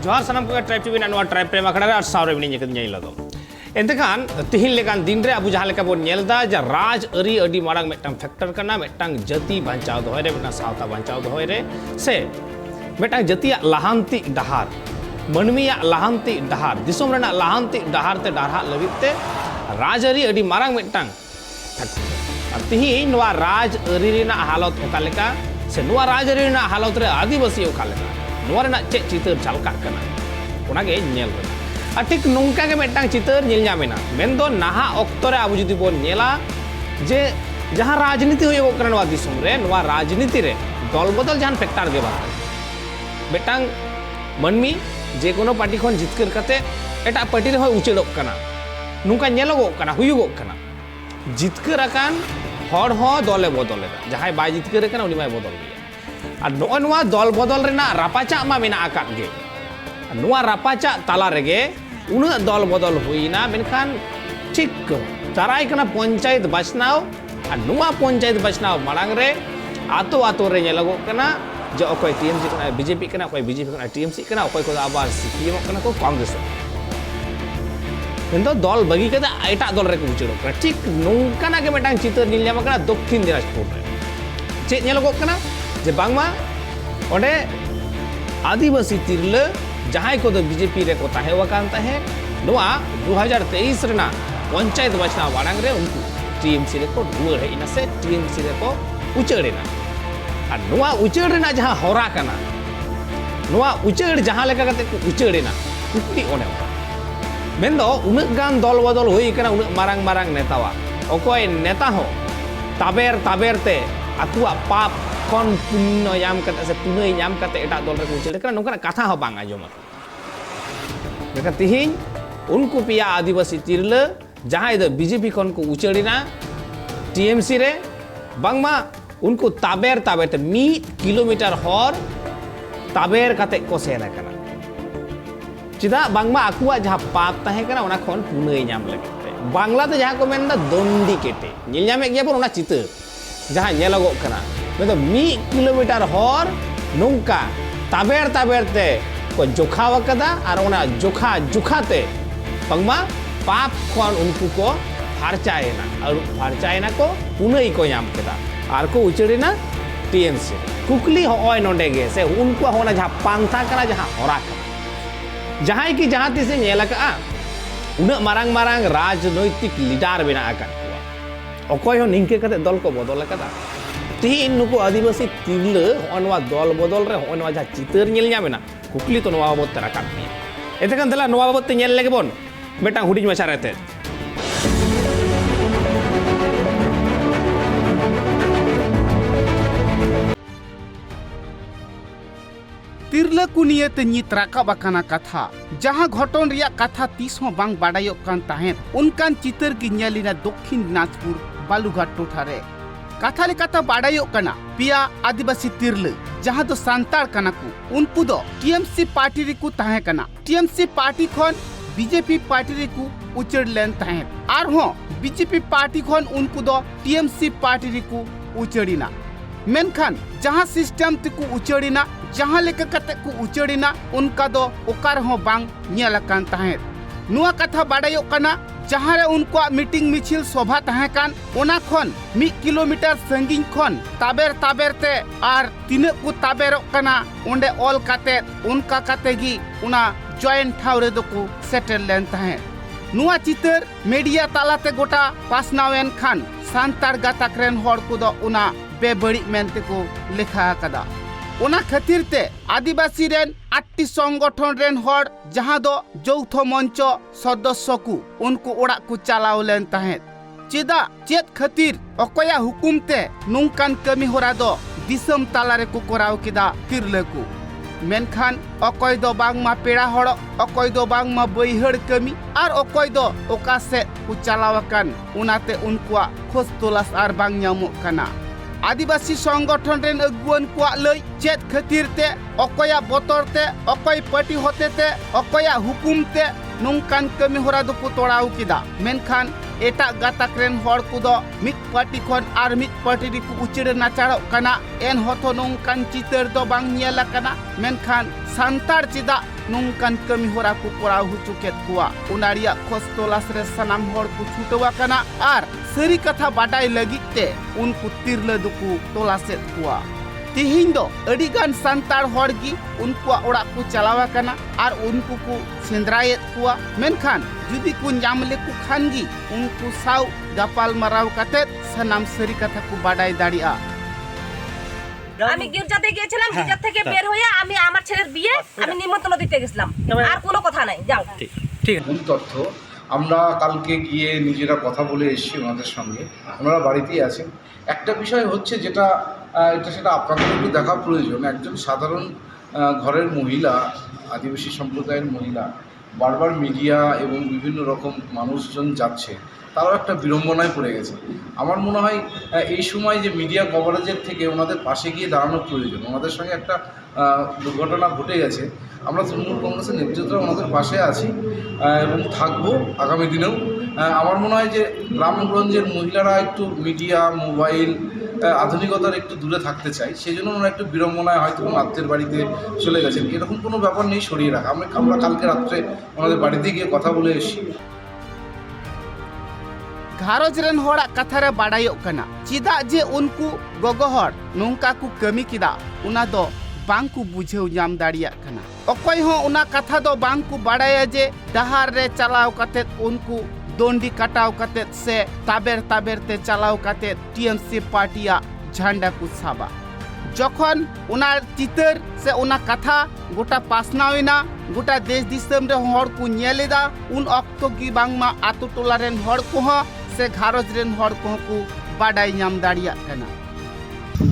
जोहार सनम को tribe TV ना ट्राइब प्रेम आखड़ा और सावरे बिनी निकल नहीं लदो एंतखान तिहिन लेकान दिन रे अबु जहां लेका बोन नेलदा जा राज अरी अडी मारांग मेटांग फैक्टर कना मेटांग जति बांचाव दोय रे मेटांग सावता बांचाव दोय रे से मेटांग जतिया लाहांती डहार मनमिया लाहांती डहार दिसोम रेना लाहांती डहार ते डारहा लगिते राज अरी अडी मारांग मेटांग फैक्टर तिहिन नवा राज अरी रेना हालत ओका लेका से नवा राज अरी रेना हालत रे आदिवासी ओका लेका नवा रेना चे चितर झलका कना ओनागे नेल रे ठीक नौका के मेटांग चितर नेल नामेना मेनदो नाहा ऑक्तो रे आबु जुदी बोन नेला जे जहां राजनीति होय ओकरा नवा दिसुम रे नवा राजनीति रे दल बदल जहां फैक्टर गे बात मेटांग मनमी जे कोनो पार्टी खन जितकर कते एटा पार्टी रे होय उचेडोक कना नुका नेलोगोक कना हुयुगोक कना जितकर अकान हर हो दले बदल जहां बाय जितकर कना उनी बाय बदल गया और नवा दल बदल रेना रापाचा मा मेना आकात गे नवा रापाचा ताला रेगे उन दल बदल हुईना मेनखान ठीक चाराय कना पंचायत बचनाव और नवा पंचायत बचनाव मांग रे आतो आतो रे नेलगो कना जो अकोय टीएमसी कना बीजेपी कना अकोय बीजेपी कना टीएमसी कना अकोय को आबार सीपीएम कना को कांग्रेस किंतु दल बगी कदा एटा दल रे को उचेडो कना ठीक नोंकाना के मेटांग चितर नील ᱧᱟᱢ कना दक्षिण दिनाजपुर रे चे नेलगो कना जे बांगमा ओडे आदिवासी तिरले जहां को बीजेपी रे को ताहे वकान ताहे नोआ 2023 रेना पंचायत बचना वाणांग रे उनको टीएमसी रे को रुआड़ हेना से टीएमसी रे को उचेड़ेना और नोआ उचेड़ेना जहां होरा कना नोआ उचेड़ जहां लेका कते को उचेड़ेना कुकली ओने मेनदो उनक गान दल बदल होई कना उनक मारांग मारांग नेतावा अकोय नेता हो ताबेर ताबेरते आकुआ पाप कौन पुण्य याम करते से पुण्य याम करते एटा दल रे उचेड़ कना नोका कथा हो बांग आजोमा मेका तिहिन उनको पिया आदिवासी तिरले जहां इधर बीजेपी कौन को उचेड़िना टीएमसी रे बांगमा उनको ताबेर ताबेर 1 किलोमीटर हर ताबेर कते को सेना कना चिदा बांगमा आकुआ जहां पाप ताहे कना ओना खन पुण्य याम लगते बांग्ला ते जहां को मेनदा दंडी केटे नेल यामे गया पर ओना चितर जहां नेलगो कना मतलब 1 किलोमीटर हर नौका ताबेर ताबेरते को जोखा वकदा और ओना जोखा जुखाते पंगमा पाप खन उनको को फारचायना और फारचायना को पुनई को याम केदा और को उचेड़िना टीएमसी कुकली होय नोंडे गे से उनको होना जहां पांथा कना जहां होरा कना जहां की जहां तिसे नेलका उना मारांग मारांग राजनैतिक लीडर बिना आका अकोय हो निंके कते दल को बदल कदा तीन नुको आदिवासी तिरले होनवा दल बदल रे होनवा जहां चितर नेल ᱧᱟᱢᱮᱱᱟ कुकली तो नवा बाबत राकाब में एतेकान दला नवा बाबत ते नेल लेगे बोन मेटांग हुडिज मछा रहते तिरला कुनियते नित राकाब आकाना कथा जहां घटन रिया कथा तीस हो बांग बाडायो कान ताहेन उनकान चितर की नेलिना दक्षिण दिनाजपुर बालुघाट टोठारे कथा ले कथा बाडायो काना पिया आदिवासी तिरले जहां तो सांतार कना को उनको दो टीएमसी पार्टी रिकु ताहे कना टीएमसी पार्टी खन बीजेपी पार्टी रिकु उचड़ लेन ताहे आर हो बीजेपी पार्टी खन उनको दो टीएमसी पार्टी रिकु उचड़िना मेनखान जहां सिस्टम तिकु उचड़िना जहां लेका कते को उचड़िना उनका दो ओकार हो बांग नेलकान ताहे नुआ कथा बाडायो कना जहां रे उनको मीटिंग मिছিল सभा ताहे कान ओना खन 1 किलोमीटर संगिन खन ताबेर ताबेरते आर तिने को ताबेर कना ओंडे ऑल काते उनका काते गी उना जॉइंट ठावरे दो को सेटल लेन ताहे नुआ चितर मीडिया तालाते गोटा पासनावेन खान सांतार गाताक रेन हर को दो उना बेबड़ी मेनते को लेखा कदा ओना खातिर ते आदिवासी रेन 8टी संगठन रेन हर जहां दो जौथ मंच सदस्य को उनको ओड़ा को चलाव लेन ताहे चेदा चेत खातिर अकोया हुकुमते नुंकान कमी होरा दो दिसम तालारे को कराव किदा तिरले को मेनखान अकोय दो बांगमा पेड़ा हड़ अकोय दो बांगमा बैहड़ कमी और अकोय दो ओका से को चलावकान उनाते उनकुआ खोज तलाश आर बांग ᱧᱟᱢᱚᱜ कना आदिवासी संगठन रेन अगुवन को लई चेत खातिर ते अकोया बोतर ते अकोय पार्टी होते ते अकोया हुकुम ते नुंकान कमी होरा दो को तोड़ाव किदा मेनखान एटा गाताक रेन हड़ को दो मित पार्टी खन आर मित पार्टी री को उचड़ नाचाड़ो कना एन होतो नुंकान चितर दो बांग नेला कना मेनखान सांतार चिदा nungkan kami hora ku korau hucuket kuwa unaria khos tolas re sanam hor ku chutawa kana ar sari katha badai lagi te unku tirla duku tolaset kuwa tihiñ do adigan santar hor gi unkuwa orak ku chalawa kana ar unku ku sendrayet kuwa menkhan judi ku nyam leku khan gi unku saw gapal marau katet sanam sari katha ku badai daria আমি গির্জাতে গিয়েছিলাম গির্জা থেকে বের হয়ে আমি আমার ছেলের বিয়ে আমি নিমন্ত্রণ দিতে গেছিলাম আর কোনো কথা নাই যাও ঠিক মূল তথ্য আমরা কালকে গিয়ে নিজেরা কথা বলে এসেছি ওনাদের সঙ্গে, ওনারা বাড়িতেই আছেন। একটা বিষয় হচ্ছে যেটা সেটা আপনাদের একটু দেখা প্রয়োজন। একজন সাধারণ ঘরের মহিলা, আদিবাসী সম্প্রদায়ের মহিলা বারবার মিডিয়া এবং বিভিন্ন রকম মানুষজন যাচ্ছে, তারাও একটা বিড়ম্বনায় পড়ে গেছে। আমার মনে হয় এই সময় যে মিডিয়া কভারেজের থেকে ওনাদের পাশে গিয়ে দাঁড়ানো প্রয়োজন। ওনাদের সঙ্গে একটা দুর্ঘটনা ঘটে গেছে, আমরা তৃণমূল কংগ্রেসের নেতৃত্বে ওনাদের পাশে আছি এবং থাকবো আগামী দিনেও। আমার মনে হয় যে গ্রামগঞ্জের মহিলারা একটু মিডিয়া, মোবাইল, আধুনিকতার একটু দূরে থাকতে চাই, সেই জন্য ওনারা একটু বিড়ম্বনায় হয়তো কোনো আত্মীয়ের বাড়িতে চলে গেছেন। এরকম কোনো ব্যাপার নেই, সরিয়ে রাখা। আমরা কালকে রাত্রে ওনাদের বাড়িতে গিয়ে কথা বলে এসেছি। घारोज रेन होड़ा कथारे बाड़ायोग कना चिदा जे उनको गोगो हर नोंका को कमी किदा उना दो बांग को बुझेउ जाम दाड़िया कना अकोय हो उना कथा दो बांग को बाड़ाया जे दहार रे चलाव कतेत उनको दोंडी कटाव कतेत से ताबेर ताबेर ते चलाव कतेत टीएमसी पार्टिया झंडा को साबा जखन उना चितर से उना कथा गोटा पासनाविना गोटा देश दिसम रे हर को नेलेदा उन अक्तो की बांगमा आतु टोला रेन हर को से घारोज रेन हर को बाडाई नाम दाड़िया कना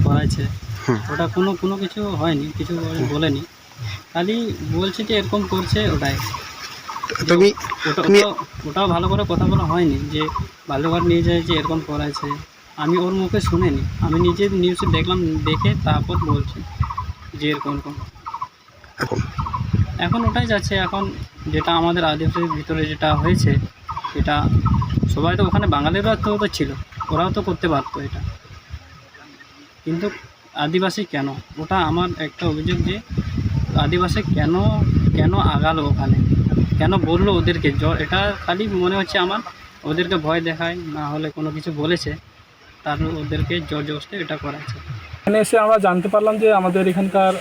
করাইছে ওটা কোনো কিছু হয়নি, কিছু বলেনি, খালি বলছে যে এরকম করছে। ওটাই ওটাও ভালো করে কথা বলা হয়নি যে বাল্যঘর নিয়ে যায় যে এরকম করাইছে। আমি ওর মুখে শুনিনি, আমি নিজে নিউজে দেখলাম, দেখে তারপর বলছি যে এরকম এখন ওটাই যাচ্ছে। এখন যেটা আমাদের আদিবাসীর ভিতরে যেটা হয়েছে, এটা সবাই তো ওখানে বাঙালিরা তো ছিল, ওরাও তো করতে পারতো এটা, কিন্তু আদিবাসী কেন? ওটা আমার একটা অভিযোগ যে আদিবাসী কেন আগালো ওখানে, কেন বললো ওদেরকে? এটা খালি মনে হচ্ছে আমার ওদেরকে ভয় দেখায়, না হলে কোনো কিছু বলেছে তার ওদেরকে জোর জবরদস্তি এটা করাচ্ছে। এখানে এসে আমরা জানতে পারলাম যে আমাদের এখানকার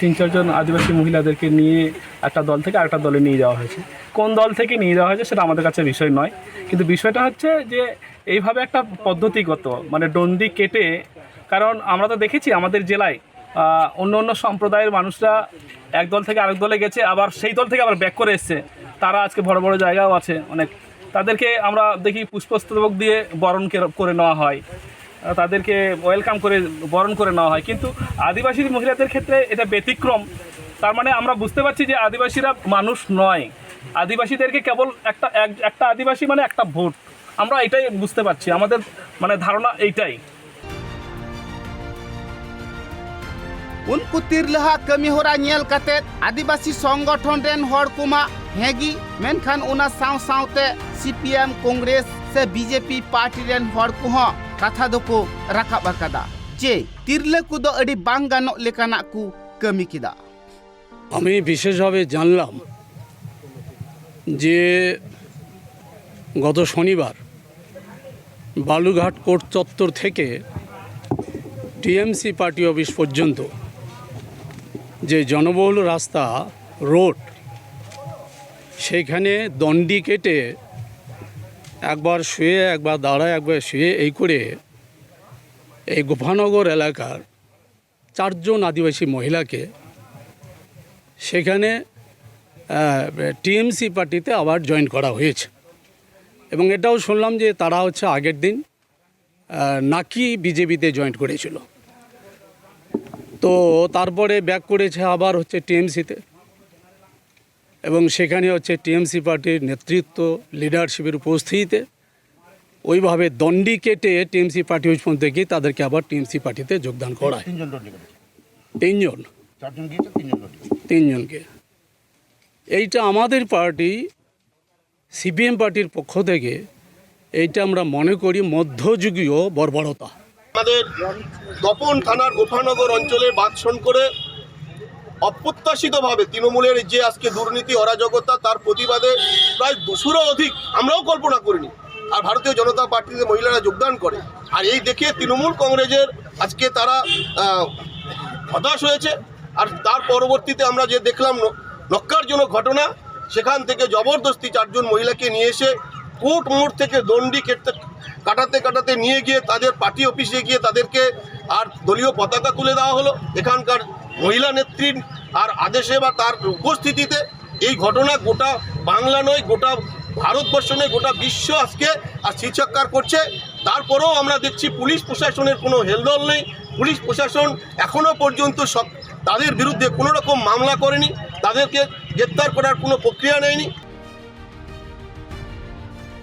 3-4 জন আদিবাসী মহিলাদেরকে নিয়ে একটা দল থেকে আরেকটা দলে নিয়ে যাওয়া হয়েছে। কোন দল থেকে নিয়ে যাওয়া হয়েছে সেটা আমাদের কাছে বিষয় নয়, কিন্তু বিষয়টা হচ্ছে যে এইভাবে একটা পদ্ধতিগত মানে ডন্ডি কেটে, কারণ আমরা তো দেখেছি আমাদের জেলায় অন্য সম্প্রদায়ের মানুষরা এক দল থেকে আরেক দলে গেছে, আবার সেই দল থেকে আবার ব্যাক করে এসছে। তারা আজকে বড় বড় জায়গাও আছে অনেক, তাদেরকে আমরা দেখি পুষ্পস্তবক দিয়ে বরণ করে নেওয়া হয়, তাদেরকে ওয়েলকাম করে বরণ করে নেওয়া হয়। কিন্তু আদিবাসী মহিলাদের ক্ষেত্রে এটা ব্যতিক্রম। তার মানে আমরা বুঝতে পারছি যে আদিবাসীরা মানুষ নয়, আদিবাসীদেরকে কেবল একটা আদিবাসী মানে একটা ভোট, আমরা এটাই বুঝতে পারছি, আমাদের মানে ধারণা এইটাই। उनको तिरलहा कमी होरा नेल कते आदिवासी संगठन रेन हर कुमा हेगी मेनखान उना साव सावते सीपीएम कांग्रेस से बीजेपी पार्टी रेन हर कुह कथा दको राखाब अकादा जे तिरले को दो अडी बांग गानो लेकाना को कमी किदा। আমি বিশেষভাবে জানলাম যে গত শনিবার বালুঘাট কোর্ট চত্বর থেকে টিএমসি পার্টি অফিস পর্যন্ত যে জনবহুল রাস্তা রোড, সেইখানে দণ্ডি কেটে একবার শুয়ে একবার দাঁড়ায় একবার শুয়ে এই করে এই গোপানগর এলাকার 4 জন আদিবাসী মহিলাকে সেখানে টিএমসি পার্টিতে আবার জয়েন করা হয়েছে। এবং এটাও শুনলাম যে তারা হচ্ছে আগের দিন নাকি বিজেপিতে জয়েন করেছিল, তো তারপরে ব্যাক করেছে আবার হচ্ছে টিএমসিতে, এবং সেখানে হচ্ছে টিএমসি পার্টির নেতৃত্ব লিডারশিপের উপস্থিতিতে ওইভাবে দণ্ডি কেটে টিএমসি পার্টি ওই পর্যন্ত গিয়ে তাদেরকে আবার টিএমসি পার্টিতে যোগদান করায়। 3জনকে। এইটা আমাদের পার্টি সিপিএম পার্টির পক্ষ থেকে এইটা আমরা মনে করি মধ্যযুগীয় বর্বরতা। আমাদের তপন থানার গোপানগর অঞ্চলে বাদশন করে অপ্রত্যাশিতভাবে তৃণমূলের যে আজকে দুর্নীতি অরাজকতা তার প্রতিবাদে প্রায় 200-রও অধিক আমরাও কল্পনা করিনি আর ভারতীয় জনতা পার্টিতে মহিলারা যোগদান করে। আর এই দেখে তৃণমূল কংগ্রেসের আজকে তারা হতাশ হয়েছে। আর তার পরবর্তীতে আমরা যে দেখলাম নক্কারজনক ঘটনা, সেখান থেকে জবরদস্তি 4 জন মহিলাকে নিয়ে এসে কোর্ট মোড় থেকে দণ্ডি কাটাতে কাটাতে নিয়ে গিয়ে তাদের পার্টি অফিসে গিয়ে তাদেরকে আর দলীয় পতাকা তুলে দেওয়া হলো এখানকার মহিলা নেত্রীর আর আদেশে বা তার উপস্থিতিতে। এই ঘটনা গোটা বাংলা নয়, গোটা ভারতবর্ষ নয়, গোটা বিশ্ব আজকে আর চিৎকার করছে। তারপরেও আমরা দেখছি পুলিশ প্রশাসনের কোনো হেলদোল নেই। পুলিশ প্রশাসন এখনও পর্যন্ত তাদের বিরুদ্ধে কোনো রকম মামলা করেনি, তাদেরকে গ্রেপ্তার করার কোনো প্রক্রিয়া নেয়নি।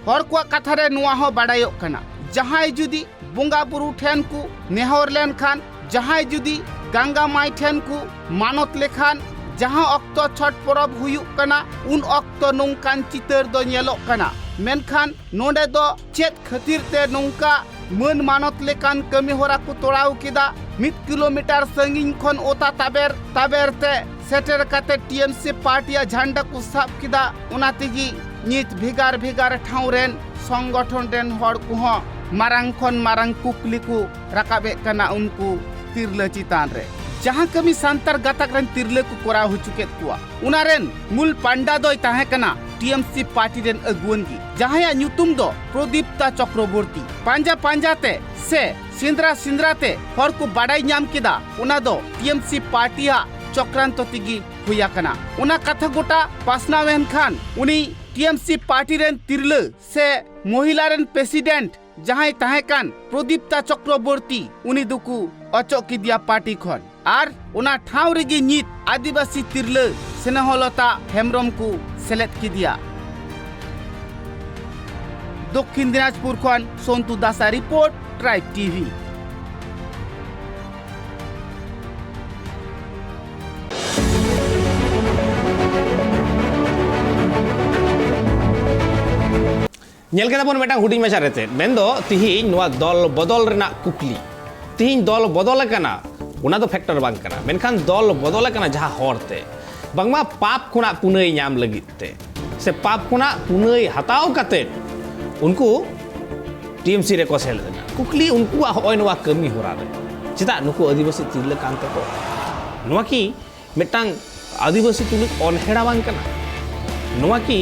हर को कथा रे नुआ हो बाड़ायो कना जहां जुदी बोंगा बुरु ठेन को नेहर लेन खान जहां जुदी गंगा माई ठेन को मानत लेखान जहां अक्त छठ परब हुयुक कना उन अक्त नोंकान चितर दो नेलो कना मेनखान नोंडे दो चेत खातिर ते नोंका मन मानत लेकान कमी होरा को तोड़ाव किदा 1 किलोमीटर संगिन खन ओता ताबेर ते सेटर काते टीएमसी पार्टिया झंडा को साब किदा उना तेगी नित भेगार भेगार ठाव रेन संगठन रेन हर को मारांग खन मारांग कुकली को राकाबे कना उनको तिरले चितान रे जहां कमी सांतार गातक रेन तिरले को कोरा हो चुके कुआ उना रेन मूल पांडा दोय ताहे कना टीएमसी पार्टी रेन अगुवनगी जहां या न्यूतुम दो प्रदीप्ता चक्रवर्ती पांजा पांजाते से सिंद्राते हर को बाडाई न्याम किदा उना दो टीएमसी पार्टिया चक्रांत तिगी हुया कना उना कथा गोटा पासनावेन खान उनी टीएमसी पार्टी रेन तिरले से महिला रेन प्रेसिडेंट जहां ताहे कान प्रदीप्ता चक्रवर्ती उनी दुकु अचक किदिया पार्टी खन आर उना ठाव रेगी नित आदिवासी तिरले स्नेहलता हेमरम को सेलेक्ट किदिया। दक्षिण दिनाजपुर खन सोनतु दासा रिपोर्ट ट्राइब टीवी। नेल के बन मेटा हुडी मचा रहते मेंदो तिहिन नवा दल बदल रेना कुकली तिहिन दल बदल कना उना दो फैक्टर बांग कना मेनखान दल बदल कना जहां हरते बांगमा पाप खुना पुनई नाम लगिते से पाप खुना पुनई हताव काते उनको टीएमसी रे को सेल देना कुकली उनको होय नवा कमी होरा रे चिता नुको आदिवासी तिरले कांते को नवा की मेटांग आदिवासी तुलुक अनहेड़ा बांग कना नवा की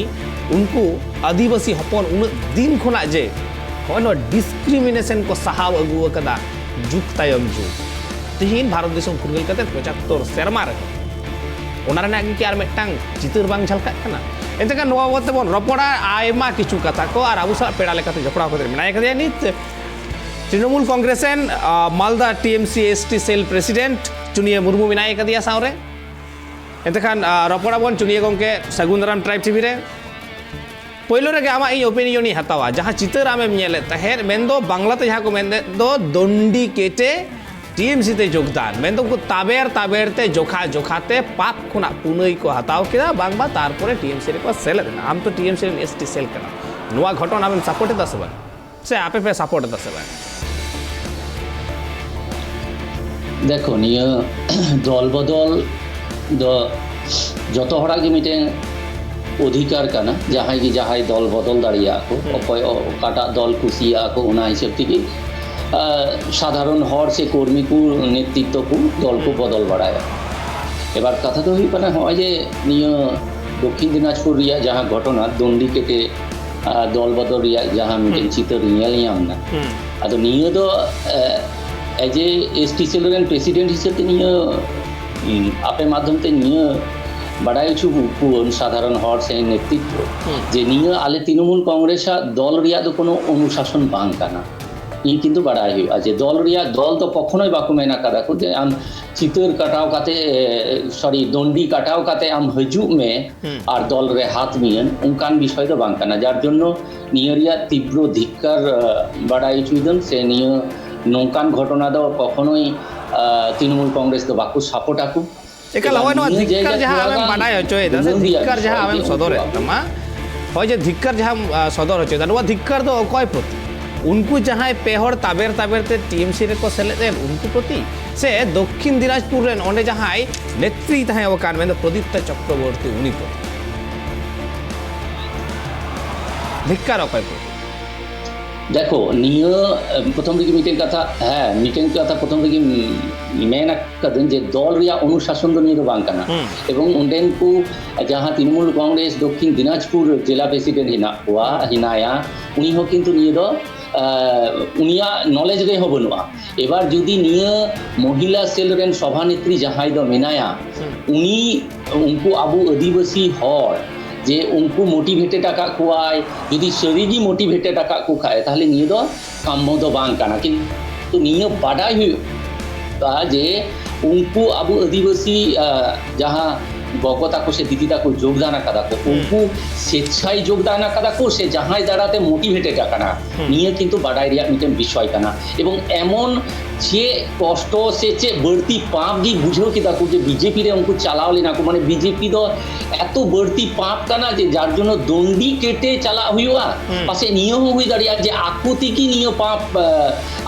उनको आदिवासी हपन उन दिन खुना जे होनो डिस्क्रिमिनेशन को सहाव अगु कदा जुग तायम जुग तिहिन भारत देश फुरगल कते 75 सेरमा रे ओना रे नागी आर मेटांग चितर बांग झलका कना एतेका नवा वते बन रपड़ा आयमा किछु कथा को आर आबु सा पेड़ा लेकाते जपड़ा को मिनाय कदे नित तृणमूल कांग्रेसन Malda TMC ST cell president Chunia Murmu मिनाय कदिया सावरे एतेखान रपड़ा बन चुनिया गंके सगुनराम ट्राइब टीवी रे पहिलो रे आमा इ ओपिनियन इ हतावा जहां चितर आमेम नेले तहेर मेंदो बांग्लाते जहां को मेंदे दो दंडी केटे टीएमसी ते योगदान मेंदो को ताबेर ते जोखा जोखाते पाप खुना पुनई को हताव केदा बांगबा तारपरे टीएमसी रे को सेल देना आम तो टीएमसी रे एसटी सेल कना नुवा घटना आमेम सपोर्ट दसबा से आपे पे सपोर्ट दसबा देखो निया दल बदल दो जत हड़ा के मिटे अधिकार काना जहां की जहां दल बदल दाड़िया को अकय काटा दल कुसिया को उना हिसाब थी साधारण हर से कर्मी को नेतृत्व को दल को बदल बाड़ाया एबार कथा तो हुई जे निया दक्षिण दिनाजपुर रिया जहां घटना दंडी केटे दल बदल रिया जहां मिटे चितर नियालियामना आदो निया दो as a ST cell president हिसाब ते निया आपे माध्यम ते निया बाड़ाई छुन साधारण हर से नेतृत्व जे निया आले तृणमूल कांग्रेस दल रिया दो कोनो अनुशासन बांग काना इ किन्तु बाड़ाई हुई आज दल रिया दल तो कखनोई बाको मेना कदा को जे आम चितर काटाव काते सॉरी दंडी काटाव काते आम हजू में और दल रे हाथ मियन उनकान विषय तो बांग काना जार जन्नो निया रिया तीव्र धिक्कार बाड़ाई छुइदन से निया नौकान घटना दो कखनोई तृणमूल कांग्रेस तो बाको सपोर्ट आकु एका लवनो धिक्कार जहां आमेम बानाय होचोय दस धिक्कार जहां आमेम सदर तमा होय जे धिक्कार जहां सदर होचोय दनवा धिक्कार दो अकय प्रति उनको जहां पेहर ताबेर ते टीएमसी रे को सेले उनको प्रति से दक्षिण दिनाजपुर रेन ओंडे जहां नेत्री तहां ओकान मेन प्रदीप्ता चक्रवर्ती उनी को धिक्कार अकय को देखो निया प्रथम दिके मीटिंग कथा हाँ मीटिंग कथा प्रथम दिके मेन कदन जे दल रिया अनुशासन दो नियो बांग कना एवं उंडेन को जहां तृणमूल कांग्रेस दक्षिण दिनाजपुर जिला प्रेसिडेंट हिनाया उनी हो किंतु नियो दो उनिया नॉलेज गे हो बनुआ एबार जुदी निया महिला सेल रेन सभानेत्री जहां दो मेनाया उनी उनको आबू आदिवासी हर जे उनको मोटिवेटेड आका कोआय यदि शरीरी मोटिवेटेड आका को खाए ताहले नियो दो कामो दो बांग काना किंतु नियो बाडाय हुआ जे उनको आबू आदिवासी जहां गगता को से दीदी को योगदान आकादा को उनको स्वेच्छाय योगदान आकादा को से जहां दाड़ाते मोटिवेटेड आकाना नियो किंतु बाडाय रिया मिटेन विषय काना एवं एमन जे कष्ट से चे बढ़ती पाप गी बुझो किदा को जे बीजेपी रे उनको चालाव लेना को माने बीजेपी दो एत बढ़ती पाप काना जे जार जोनो दंडी केटे चला हुआ पासे नियो हुई दाड़िया जे आकुति की नियो पाप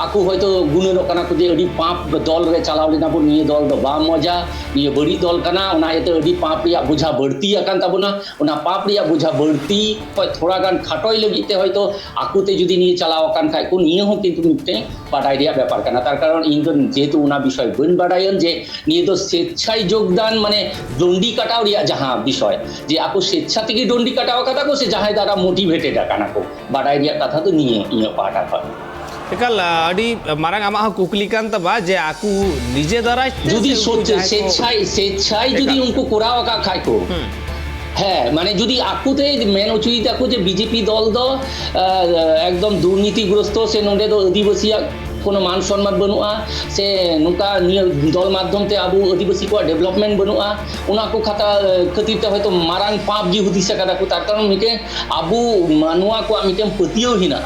आकु हयतो गुणनो काना को जे अडी पाप दल रे चालाव लेना को नियो दल दो बा मजा नियो बड़ी दल काना ओना एते अडी पाप रिया बुझा बढ़ती आकान ताबोना ओना पाप रिया बुझा बढ़ती थोड़ा गान खाटोय लगिते हयतो आकुते जुदी नियो चालाव कान खाय को नियो हो किंतु मिटे बाडाय रिया ব্যাপার काना तार कारण इन दो जेहेतु उना विषय बन बाडायन जे निये दो स्वेच्छाय योगदान माने दंडी काटाव रिया जहां विषय जे आको स्वेच्छा थेके दंडी काटाव कथा को से जहां दारा मोटिवेटेड आकाना को बाडाय रिया कथा तो निये इयो पाटा पर एकाल अडी मारांग आमा कुकली कान तबा जे आकु निजे द्वारा जुदी स्वेच्छाय जुदी उनको कोराव का खाय को হ্যাঁ মানে যদি আকুতে মেন উচুই দেখো যে বিজেপি দল দ একদম দুর্নীতিগ্রস্ত সে নোডে দ আদিবাসী কোনো মান সম্মান বনুয়া সে নুকা নিয়ে দল মাধ্যমতে আবু আদিবাসী को डेवलपमेंट बनुआ उना को खाता खतीरते হয়তো মারাং পাপ জি হুদিসা কাদা को তার কারণ মিকে আবু মানুয়া को মিকে পতিও হিনা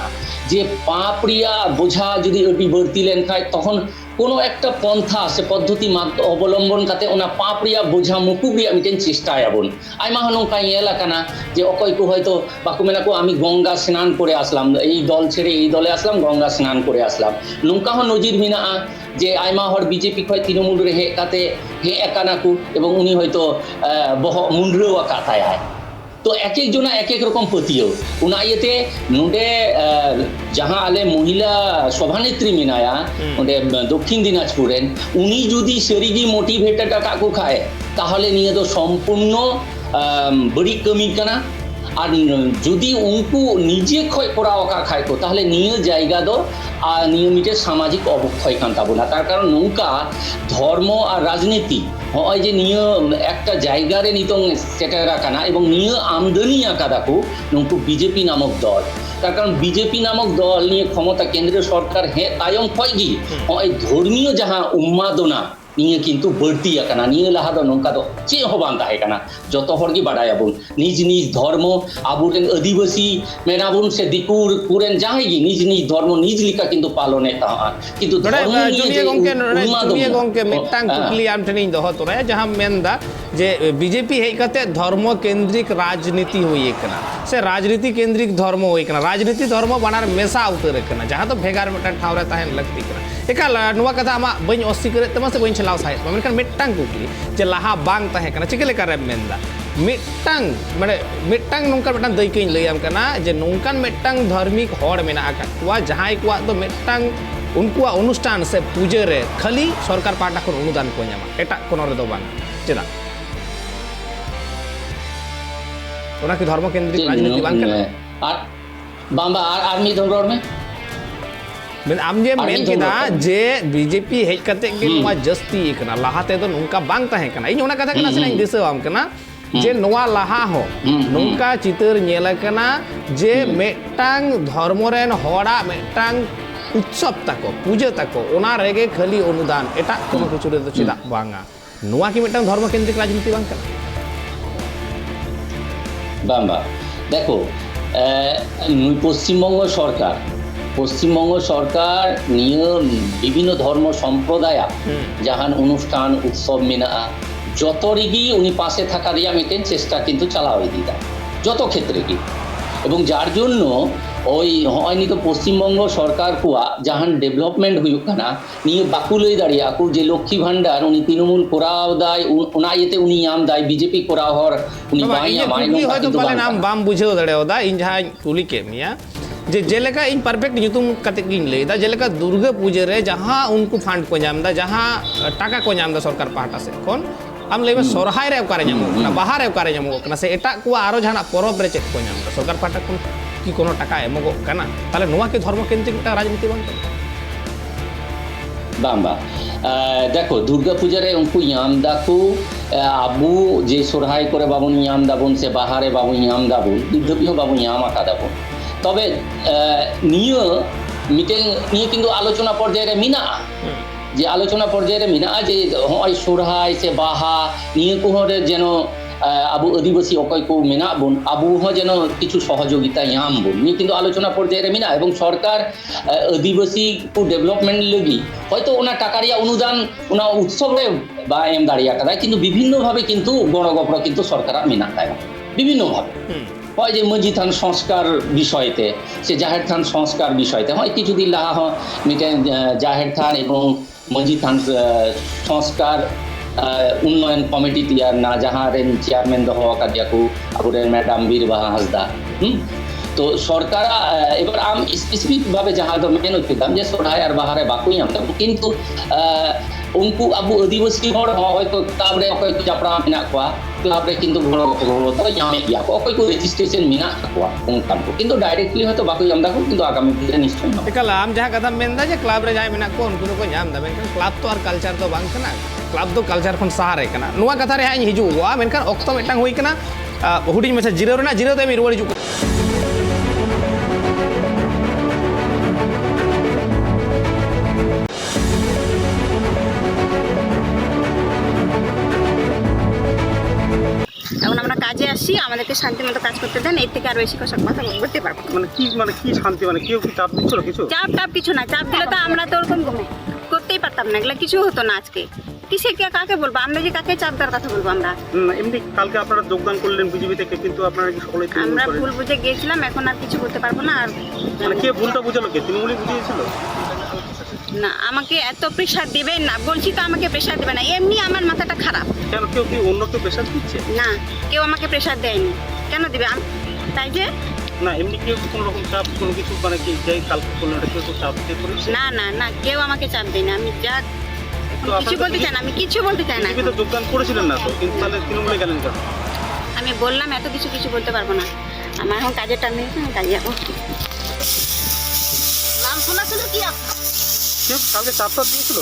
যে পাপ রিয়া বোঝা যদি অতি বর্তি লেন খায় তখন কোনো একটা পন্থা সে পদ্ধতি অবলম্বন কাতে ওনা পাপ রিয়া বোঝা মুকুব রিয়া মিটেন চেষ্টায় আবন আইমা নৌকা এলাকানা যে অকয় কো হয়তো বাকু মেনা কো আমি গঙ্গা স্নান করে আসলাম এই দল ছেড়ে এই দলে আসলাম গঙ্গা স্নান করে আসলাম নৌকা হন নজির মিনা যে আইমা হর বিজেপি খয় তৃণমূল রে হে কাতে হে একানা কো এবং উনি হয়তো বহ মুন্ডরেও কাতায় আয় तो एक एक जना एक एक रकम पतियो उना इते नोडे जहां आले महिला सभानेत्री मेनाया ओंडे दक्षिण दिनाजपुरेन उनी जुदी शरीरी मोटिवेटेड टाका को खाए ताहले निये तो सम्पूर्ण बड़ी कमी काना আর যদি উনকু নিজে ক্ষয় করা ওকা খাইতো তাহলে নিয়ে জায়গা দো আর নিয়মিত সামাজিক অবক্ষয় কান তাবো না তার কারণ নৌকা ধর্ম আর রাজনীতি হয় যে নিয়ে একটা জায়গারে নিতং সেটা রাখানা এবং নিয়ে আমদানি আঁকা দেখো নৌকু বিজেপি নামক দল তার কারণ বিজেপি নামক দল নিয়ে ক্ষমতা কেন্দ্রীয় সরকার হ্যাঁ তায়ং হয় কি হয় ধর্মীয় যাহা উন্মাদনা নিয়ে কিন্তু বর্তি আকানা নিয়ে লাহাদ নৌকা তো চে হবান তাহে কানা যত হরগি বাড়াই আবুন নিজ নিজ ধর্ম আবুরেন আদিবাসী মেনাবুন সে দিকুর কুরেন যাহাই নিজ নিজ ধর্ম নিজ লিকা কিন্তু পালনে তাহা কিন্তু ধর্ম নিয়ে জুনিয়ে গংকে মিটাং কুকলি আম ট্রেনিং দহ তোরা যাহা মেনদা যে বিজেপি হেই কাতে ধর্ম কেন্দ্রিক রাজনীতি হই কানা সে রাজনীতি কেন্দ্রিক ধর্ম হই কানা রাজনীতি ধর্ম বানার মেসা উতরে কানা যাহা তো ভেগার মিটাং ঠাউরে তাহেন লাগতি কানা एकाल नुआ कथा आमा बइन अस्सी करे तमा से बइन चलाव साइड मेनखान मिटांग कुकली जे लाहा बांग ताहे कना चिके लेका रे मेनदा मिटांग माने मिटांग नोंका मिटांग दैकैन लैयाम कना जे नोंकान मिटांग धार्मिक हड़ मेना आका कुआ जहाय कुआ तो मिटांग उनकुआ अनुष्ठान से पूजे रे खाली सरकार पाटा खन अनुदान को ᱧᱟᱢᱟ एटा कोनो रे दो बांग चेदा ओना की धर्म केंद्रिक राजनीति बांग कना आर बांबा आर मी धरर में आम जे मेन किदा जे बीजेपी हेज कते के नुआ जस्ती एकना लाहाते तो नुका बांग ताहे कना इन ओना कथा कना से दिसो आम कना जे नुआ लाहा हो नुका चितर नेला कना जे मेटांग धर्म रेन होड़ा मेटांग उत्सव तको पूजा तको ओना रेगे खाली अनुदान एटा कोनो किछु रे तो चिदा बांगा नुआ की मेटांग धर्म केंद्रिक राजनीति बांग कना बांबा देखो পশ্চিমবঙ্গ সরকার নিয়ে বিভিন্ন ধর্ম সম্প্রদায় জাহান অনুষ্ঠান উৎসব মেনা যত রেগি উনি পাশে থাকার মিটেন চেষ্টা কিন্তু চালাওই দিদা যত ক্ষেত্রে কি এবং যার জন্য ওই হয় নিতো পশ্চিমবঙ্গ সরকার কুয়া জাহান ডেভেলপমেন্ট হুᱭᱩᱜ ᱠᱟᱱᱟ নিয়ে বাকু লই দাঁড়িয়ে আকু যে লক্ষ্মী ভান্ডার উনি তৃণমূল করাও দেয় ওনা ইয়েতে উনি নাম দেয় বিজেপি করাও হর উনি বাই কুকলি হয়তো পালেন আম বাম বুঝাᱹᱣ দাᱲᱮᱣᱫᱟ ᱤᱧ ᱡᱟᱦᱟᱸᱧ ᱠᱩᱞᱤ ᱠᱮᱫ ᱢᱮᱭᱟ যে যেলেকা ᱤᱧ পারফেক্ট ᱧᱩᱛᱩᱢ ᱠᱟᱛᱮ ᱜᱤᱧ ᱞᱟᱹᱭᱫᱟ যেলেকা দুর্গা পূজা রে যাহা উনকু ফান্ড কো ᱧᱟᱢᱫᱟ যাহা টাকা কো ᱧᱟᱢᱫᱟ সরকার পাহাটা সে কোন আম ᱞᱟᱹᱭ ᱢᱮ ᱥᱚᱨᱦᱟᱭ ᱨᱮ ᱚᱠᱟᱨᱮ ᱧᱟᱢᱚᱜ ᱠᱟᱱᱟ ᱵᱟᱦᱟ ᱨᱮ ᱚᱠᱟᱨᱮ ᱧᱟᱢᱚᱜ ᱠᱟᱱᱟ ᱥᱮ ᱮᱴᱟᱜ ᱠᱚᱣᱟᱜ ᱟᱨᱚ ᱡᱟᱦᱟᱱᱟᱜ ᱯᱚᱨᱚᱵᱽ ᱨᱮ ᱪᱮᱫ ᱠᱚ ᱧᱟᱢᱫᱟ সরকার পাহাটা কোন কি কোনো টাকা এমᱚᱜᱚᱜ ᱠᱟᱱᱟ তাহলে নোয়া কি ধর্মকেন্দ্রিক একটা রাজনীতি বাং বাং বাং দেখো দুর্গা পূজারে উনকু ᱧᱟᱢ ᱫᱟᱠᱚ আবু যে সরহাই করে বাবুন ᱧᱟᱢ দাবুন সে বাহারে বাবুন ᱧᱟᱢ দাবুন দুর্গাপি হো বাবু ᱧাম আকাদাবুন তবে নিয়ে মিটিং নিয়ে কিন্তু আলোচনা পর্যায়ে মেনাগᱼᱟ যে আলোচনা পর্যায়ে মেনাগᱼᱟ যে হয় সরহাই সে বাহা নিয়ে কোহরে যেন আবু আদিবাসী অকয় কো মেনাগ বন আবু হ যেন কিছু সহযোগিতা ᱧᱟᱢ বন নিয়ে কিন্তু আলোচনা পর্যায়ে মেনাগᱼা এবং সরকার আদিবাসী কো ডেভেলপমেন্ট লাগি হয়তো ওনা টাকা রিয়া অনুদান ওনা উৎসব রে বা এম দাঁড়িয়ে আকাদা কিন্তু বিভিন্নভাবে কিন্তু গণগপ্র কিন্তু সরকার মেনাগ দেয় বিভিন্নভাবে হয় যে মসজিদ থান সংস্কার বিষয়তে সে জাহের থান সংস্কার বিষয়তে হয় কিছুদিন লাহা হয় মিটে জাহের থান এবং মসজিদ থান সংস্কার উন্নয়ন কমিটি তিয়ার না যাহার চেয়ারম্যান দহ কাদিয়াকু আবুরের ম্যাডাম বীর বাহা হাসদা তো সরকার এবার আম স্পেসিফিকভাবে যাহা তো মেন হইতাম যে সরহাই আর বাহারে বাকুই আমতাম কিন্তু উনকু আবু আদিবাসী হড় হয়তো ক্লাবরে অকয় কো জাপড়া মেনা কোয়া ক্লাবরে কিন্তু ঘড় তো ᱧᱟᱢᱮ ᱜᱮᱭᱟ ᱠᱚ ᱚᱠᱚᱭ ᱠᱚ রেজিস্ট্রেশন মেনা কোয়া উনকান কো কিন্তু ডাইরেক্টলি হয়তো বাকুই আমদা কো কিন্তু আগামী দিনে নিশ্চয় না একাল আম যাহা কথা মেনদা যে ক্লাব রে যাই মেনা কো উনকু ᱠᱚ ᱧᱟᱢ ᱫᱟ ᱢᱮᱱᱠᱷᱟᱱ ক্লাব তো আর কালচার তো বাং কানা ক্লাব ᱫᱚ ᱠᱟᱞᱪᱟᱨ ᱠᱷᱚᱱ ᱥᱟᱦᱟ ᱨᱮ ᱠᱟᱱᱟ ᱱᱚᱣᱟ ᱠᱟᱛᱷᱟ ᱨᱮ ᱦᱟᱸᱜ ᱤᱧ ᱦᱤᱡᱩᱜᱼᱟ ᱢᱮᱱᱠᱷᱟᱱ ᱚᱠᱛᱚ ᱢᱤᱫᱴᱟᱝ ᱦᱩᱭ ᱠᱟᱱᱟ ᱦᱩᱰᱤᱧ ᱢᱟᱪᱷᱟ ᱡᱤᱨᱟᱹᱣ ᱨᱮᱱᱟᱜ ᱡᱤᱨᱟᱹᱣ ᱛᱮ ᱟᱹᱢᱤ ᱨᱩᱣᱟᱹᱲ ᱦᱤᱡᱩᱜ এখন আমরা কাজে আসি আমাদেরকে শান্তি মতো কাজ করতে দেন এর থেকে আর বেশি কথা বলতে পারবো না। মানে কি শান্তি মানে কেউ কি চাপ দিচ্ছিল কিছু চাপ টাপ কিছু না চাপ দিলে তো আমরা তো ওরকম করতেই পারতাম না এগুলো কিছু হতো না আজকে কিসে কে কাকে বলবো আমরা যে কাকে চাপ দেওয়ার কথা বলবো আমরা এমনি কালকে আপনারা যোগদান করলেন বিজেপি থেকে কিন্তু আপনারা কি সকলে আমরা ভুল বুঝে গিয়েছিলাম এখন আর কিছু করতে পারবো না আর মানে কে ভুলটা বুঝালো কে তৃণমূলই বুঝিয়েছিল না আমাকে এত প্রেশার দেবেন না বলছি তো আমাকে প্রেশার দেবে না এমনি আমার মাথাটা খারাপ কেন কেউ কি অন্য কেউ প্রেশার দিচ্ছে না কেউ আমাকে প্রেশার দেয়নি কেন দিবে তাই যে না এমনি কেউ কোনো রকম চাপ কোনো কিছু মানে কি যাই কালকে করলো এটা কেউ চাপ দিয়ে করেছে না না না কেউ আমাকে চাপ দেয়নি আমি যা কিছু বলতে চাই না আমি কিছু বলতে চাই না তো যোগদান করেছিলেন না তো কিন্তু তাহলে তৃণমূলে গেলেন কেন আমি বললাম এত কিছু বলতে পারবো না আমার এখন কাজের টাইম নেই আমি কাজে যাবো নাম শোনাছিল কি আপনার কেউ কালকে চাপটা দিয়েছিল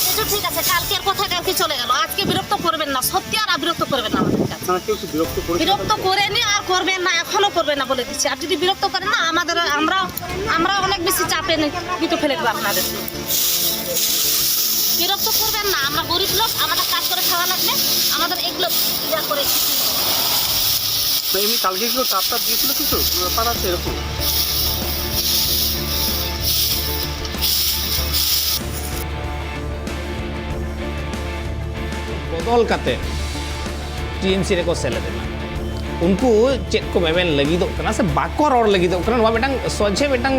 কিছু ঠিক আছে কালকের কথা কালকে চলে গেল আজকে বিরক্ত করবেন না সত্যি আর বিরক্ত করবেন না আমাদের কাছে না কেউ কি বিরক্ত করেছে বিরক্ত করেনি আর করবেন না এখনো করবেন না বলে দিচ্ছি আর যদি বিরক্ত করেন না আমাদের আমরা অনেক বেশি চাপে ভিতরে ফেলে দেবো আপনাদের বিরক্ত করবেন না আমরা গরিব লোক আমাদের কাজ করে খাওয়া লাগবে আমাদের এগুলো ইয়া করে এমনি কালকে কেউ চাপটা দিয়েছিল কিছু পাড়াতে এরকম বদল কাতে টিএমসি রে কো সেলেদেনা उनको चेक को मेमेन लगिदोग कना से बाको रोड लगिदोग कना नोवा मिटांग सोझे मिटांग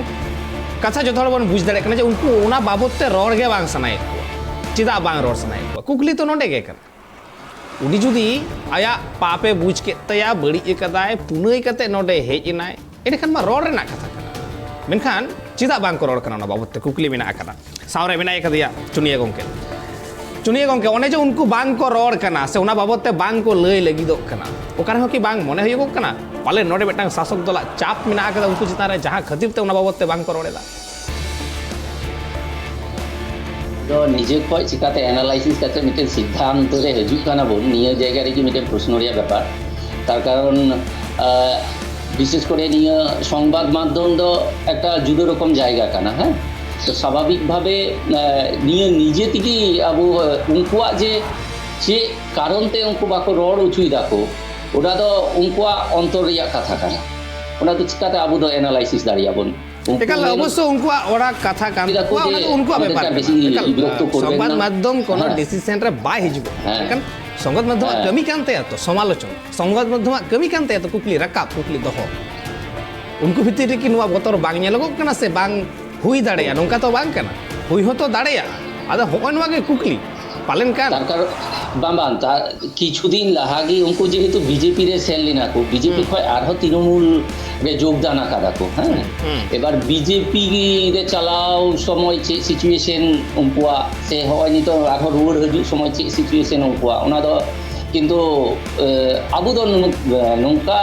कथा जो थोड़ा बन बुझ दाड़े कना जे उनको ओना बाबत ते रोड गे बांग सनाय को चिदा बांग रोड सनाय को कुकली तो नोंडे गे कना उनी जुदी आया पापे बुझ के तया बड़ी एकदाय पुनई कते नोंडे हेज इनाय एडे खान मा रोड रे ना कथा कना मेनखान चिदा बांग को रोड कना ना बाबत ते कुकली मेना कना सावरे मेना एकदिया चुनिया गंके चुनिया गंके ओने जे उनको बांग को रोड कना से ओना बाबत ते बांग को लय लगिदोग कना ओकारे हो कि बांग मने हुयुगोग कना पाले नोडे मिटांग शासक दल चाप मेना कदा उनको चितान रे जहां खातिर ते ओना बाबत ते बांग को रोडेदा तो निजे खय चिकाते एनालाइसिस करते मिटे सिद्धांत रे हजु काना बोल निये जायगा रे कि मिटे प्रश्न रे ব্যাপার তার কারণ বিশেষ করে নিয়ে সংবাদ মাধ্যম তো একটা জুদো রকম জায়গা কানা হ্যাঁ তো স্বাভাবিকভাবে নিয়ে নিজে থেকে আবু উনকুয়া যে সে কারণতে উনকু বাকো রড উচুই দাকো ওটা তো উনকুয়া অন্তর রিয়া কথা কানা ওনা তো চিকাতে আবু তো এনালাইসিস দাঁড়িয়াবন একাল অবশ্য উনকুয়া ওরা কথা কান কোয়া ওনা তো উনকুয়া ব্যাপার সংবাদ মাধ্যম কোন ডিসিশন রে বাই হিজব কারণ সংবাদ মাধ্যম কমি কানতে এত সমালোচনা সংবাদ মাধ্যম কমি কানতে এত কুকলি রাকা কুকলি দহ उनको भितर की नुआ बतर बांग नेलोगो कना से बांग हुई दाड़ेया नोंका तो बांग कना हुई हो तो दाड़ेया आदा होय नुआ के कुकली पालन कान তার কারণ বাবা তার কিছুদিন লাহাগি উনকু যেহেতু বিজেপি রে সেল লিনা কো বিজেপি খয় আরো তৃণমূল রে যোগদান আকাদা কো হ্যাঁ এবার বিজেপি রে চালাও সময় চে সিচুয়েশন উনকুয়া সে হয়নি তো আরো রুয়ার হজু সময় চে সিচুয়েশন উনকুয়া ওনা দ কিন্তু আবু দ নৌকা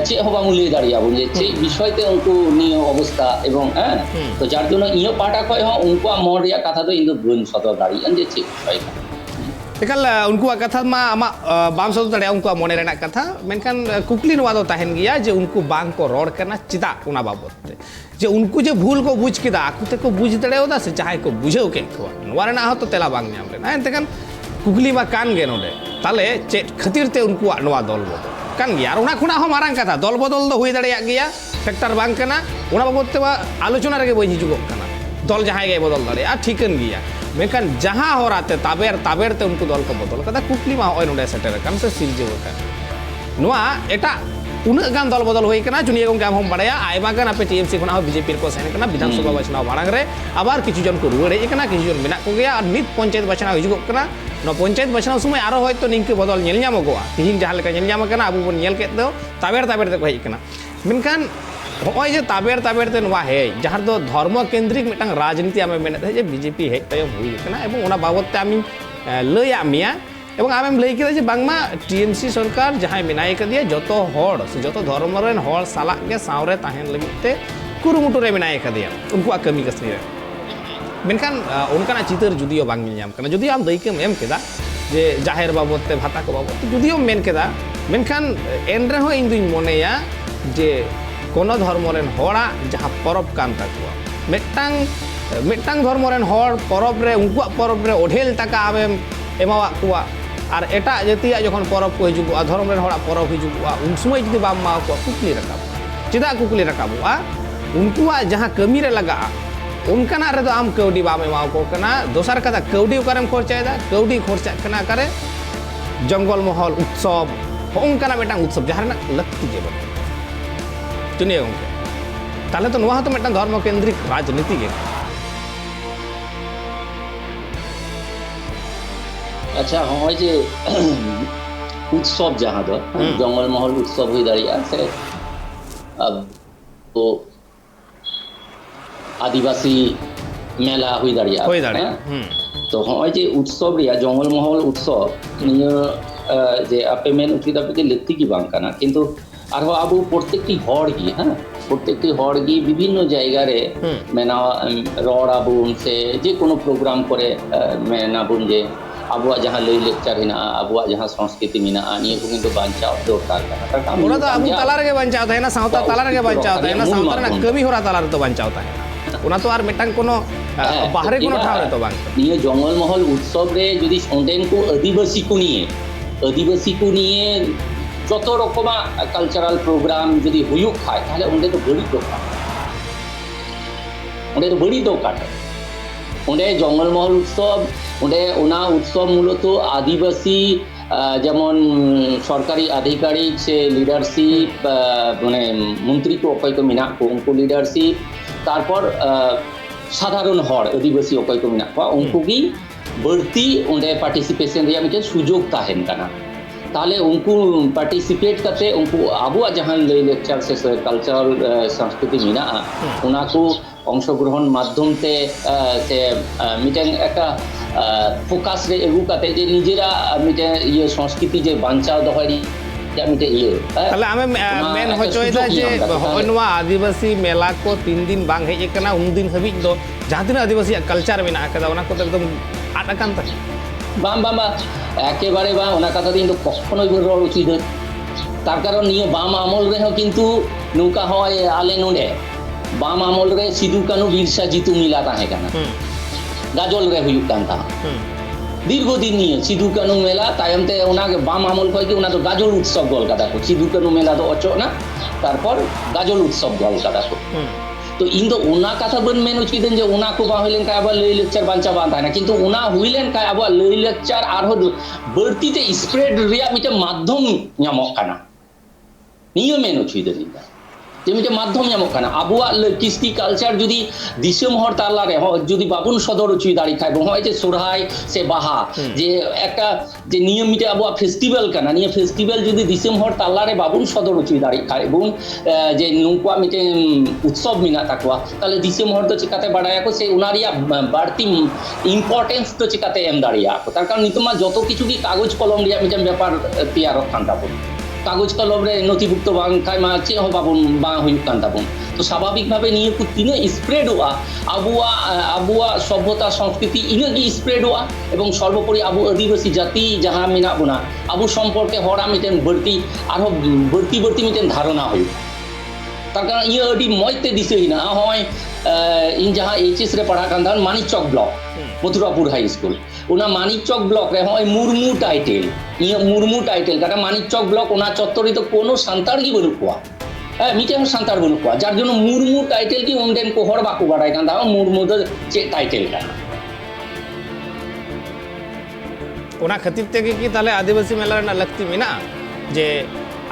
চে হবা মুলি দাঁড়িয়ে আবু যে চে বিষয়তে উনকু নিয়ে অবস্থা এবং হ্যাঁ তো যার জন্য ইয়ে পাটা কয় হ উনকুয়া মন রিয়া কথা তো ইন্দু গুণ সদর দাঁড়িয়ে যে চে বিষয়টা एकल उनको कथा मा आमा बाम सदु दाड़े उनको मने रेना कथा मेनखान कुकली नवा दो ताहेन गया जे उनको बांग को रोड करना चिता उना बाबत जे उनको जे भूल को बुझ केदा आकुते को बुझ दड़ेओदा से चाहे को बुझेओ के को नवा रेना हो तो तेला बांग नाम लेना एनतेखान कुकली मा कान गे नोडे ताले चे खातिर ते उनको नवा दल बदल कान गया और उना खुना हो मारांग कथा दल बदल दो हुई दाड़े गया फैक्टर बांग कना उना बाबत ते आलोचना रे बइ हिजुगो कना दल जहां गे बदल दाड़े आ ठीकन गया मेनखान जहाँ हो राते ताबेर ताबेर ते उनको दल को बदल कदा कुकली मा होय नोडे सेटर कान से सिरजे होता नोआ एटा उन गान दल बदल होई कना जुनिया गम हम बड़ाया आयमा गान आपे टीएमसी खना हो बीजेपी को सेन कना विधानसभा बचनाव बाड़ांग रे आबार किछु जन को रुवाड़े कना किछु जन मेना को गया और नित पंचायत बचनाव हिजुगो कना न पंचायत बचनाव समय आरो होय तो निंके बदल नेल ᱧᱟᱢᱚᱜᱚᱜᱼᱟ तिहिन जहाँ लेका नेल ᱧᱟᱢ कना आबो बन नेल केत दो ताबेर ताबेर ते को हेज कना मेनखान होय जे ताबेर ताबेर ते नवा हे जहाँ दो धर्म केंद्रिक मिटांग राजनीति आमे मेने जे बीजेपी हे तय हुई कना एवं ओना बाबत ते आमी लया मिया एवं आमेम लई केदा जे बांगमा टीएमसी सरकार जहाँ मेनाय कदिया जतो होड़ से जतो धर्म रेन होड़ साला के सावरे ताहेन लगिते कुरुमुटु रे मेनाय कदिया उनको कमी कसनी रे मेनखान उनकाना चितर जुदियो बांग मिल ᱧᱟᱢ कना जुदियो आम दैकेम एम केदा जे जाहेर बाबत ते भाता को बाबत जुदियो मेन केदा मेनखान एन रे हो इन दुई मोनेया जे कोनो धर्म रेन होड़ा जहाँ परब कान ताकुआ मिटांग मिटांग धर्म रेन होड़ परब रे उनको परब रे ओढेल टाका आमेम एमावा कुआ और एटा जतिया जखन परब को हिजुगुआ धर्म रेन होड़ा परब हिजुगुआ उन समय जदि बाम मा को कुकली रकाब चिदा कुकली रकाबुआ उनकुआ जहाँ कमी रे लगा उनकाना रे दो आम कौडी बाम एमाव को कना दोसर कदा कौडी ओकारेम खर्चायदा कौडी खर्चा कना करे जंगल महल उत्सव उनकाना मिटांग उत्सव जहाँ रेना लक्ति जेबन दुनिया गंगे ताले तो नवा तो मिटांग धर्म केंद्रिक राजनीति गे अच्छा হয় যে উৎসব जहाँ दो जंगल महल उत्सव हुई दाड़िया से अब तो आदिवासी मेला हुई दाड़िया तो হয় যে উৎসব রিয়া জঙ্গল মহল উৎসব নিয়ে যে আপে মেন উচিতা পেতে লেখতি কি বাং কানা কিন্তু আর আবু প্রত্যেকটি হড় গিয়ে হ্যাঁ প্রত্যেকটি হড় গিয়ে বিভিন্ন জায়গায় মেনা রড় আবুন সে যে কোনো প্রোগ্রাম করে মেনাবুন যে আবুয়া যাহা লই লেকচার হিনা আবুয়া যাহা সংস্কৃতি মিনা নিয়ে को কিন্তু বাঞ্চাও দরকার কানা ওরা তো আবু তালার গে বাঞ্চাও তাই না সাঁওতা তালার গে বাঞ্চাও তাই না সাঁওতা না কমি হরা তালার তো বাঞ্চাও তাই ওনা তো আর মিটাং কোনো বাহিরে কোনো ঠাও রে তো বাং নিয়ে জঙ্গলমহল উৎসব রে যদি ওঁডেন কো আদিবাসী কো নিয়ে যত রকম কালচারাল প্রোগ্রাম যদি হুয়ুক খায় তাহলে ওঁডে তো বড়ি দরকার ওঁডে জঙ্গলমহল উৎসব ওঁডে ওনা উৎসব মূলত আদিবাসী যেমন সরকারি আধিকারিক সে লিডারশিপ মানে মন্ত্রী কো অকয় কো মিনা কো উনকো লিডারশিপ তারপর সাধারণ হড় আদিবাসী অকয় কো মিনা কো উনকো কি बढ़ती उन्हें पार्टिसिपेशन रिया मिटे सुजोग ताहेन कना ताले उनको पार्टिसिपेट करते उनको आबुआ जहाँ लेक्चर से कल्चरल संस्कृति मिना उना को अंशग्रहण माध्यम से मिटे एक फोकास रे एगु करते जे निजेरा मिटे ये संस्कृति जे बांचाव दहरी मिटे ये ताले आमे मेन होचोयदा जे होनवा आदिवासी मेला को 3 दिन बांग हेज कना उन दिन हबी दो जहाँ दिन आदिवासी कल्चर मेना कदा उना को एकदम आटाकान तक बाम बाम एकेबारे बा ओना कथा दिन तो कखनोई रड़ उचित तार कारण निये बाम आमल रे हो किन्तु नौका হয় आले नोडे बाम आमल रे सिदु कानु बिरसा जितु मिला ताहे काना गाजल रे हुयुक कान ता दीर्घदिन निये सिदु कानु मेला तायमते ओना के बाम आमल कय कि ओना तो गाजल उत्सव गल कादा को सिदु कानु मेला तो अचो ना तारपर गाजल उत्सव गल कादा को तो इन दो उना कथा बन मेन उचितन जे उना को बाहलेन का अब लई लेक्चर बांचा बांधा ना किंतु उना हुइलेन का अब लई लेक्चर आर हो बढ़ती ते स्प्रेड रिया मिटे माध्यम ᱧᱟᱢᱚᱜ ᱠᱟᱱᱟ नियो मेन उचितन যে মিটে মাধ্যম ᱧᱟᱢᱚᱜ ᱠᱟᱱᱟ ᱟᱵᱚᱣᱟᱜ কৃষ্টি কালচার যদি দিশম হর তাল্লারে যদি বাবুন সদর উচুই দাঁড়ি খাই হয় যে সোরহাই সে বাহা যে একটা যে নিয়ম মিটে আবুয়াগ ফেস্টিভ্যাল কানা নিয়ে ফেস্টিভ্যাল যদি দিশম হর তাল্লারে বাবুন সদর উচুই দাঁড়ি খাই এবং যে নুকুয়া মিটে উৎসব মিনা তাকুয়া তাহলে দিশম হর তো চিকাতে বাড়ায়াকো সে উনারিয়া বাড়তি ইম্পর্টেন্স তো চিকাতে এম দাঁড়িয়াকো তার কারণ নিতমা যত কিছু কি কাগজ কলম রিয়া মিটে ব্যাপার তেয়ারক কান তাবন কাগজ কলম রে নথিভুক্ত বাং খাই মা চে হ বাবুন বাং হুᱭᱩᱜ ᱠᱟᱱ ᱛᱟᱵᱚᱱ তো স্বাভাবিকভাবে নিয়ে কো তিনে স্প্রেডᱚᱜᱼᱟ আবুয়া সভ্যতা সংস্কৃতি ইনাগি স্প্রেডᱚᱜᱼᱟ এবং সর্বোপরি আবু আদিবাসী জাতি যাহা মেনা বনা আবু সম্পর্কে হরা মিটেন বাড়তি আরো বাড়তি মিটেন ধারণা হুᱭᱩᱜᱼᱟ তার কারণ ইয়ে আদি মইতে দিছে না হয় ইন যাহা এইচএস রে পড়া কান দান Manikchak block Mathurapur high school ওনা মানিকচক ব্লক রে হয় মুরমু টাইটেল ইয়ে মুরমু টাইটেল কারণ মানিকচক ব্লক ওনা চত্বরে তো কোনো সান্তার কি বলু কোয়া হ্যাঁ মিটেন সান্তার বলু কোয়া যার জন্য মুরমু টাইটেল কি ওনদেন কো হড় বাকু বাড়াই কান দাও মুরমু দ চে টাইটেল কানা ওনা খাতির থেকে কি তাহলে আদিবাসী মেলা রেনা লাক্তি মেনা যে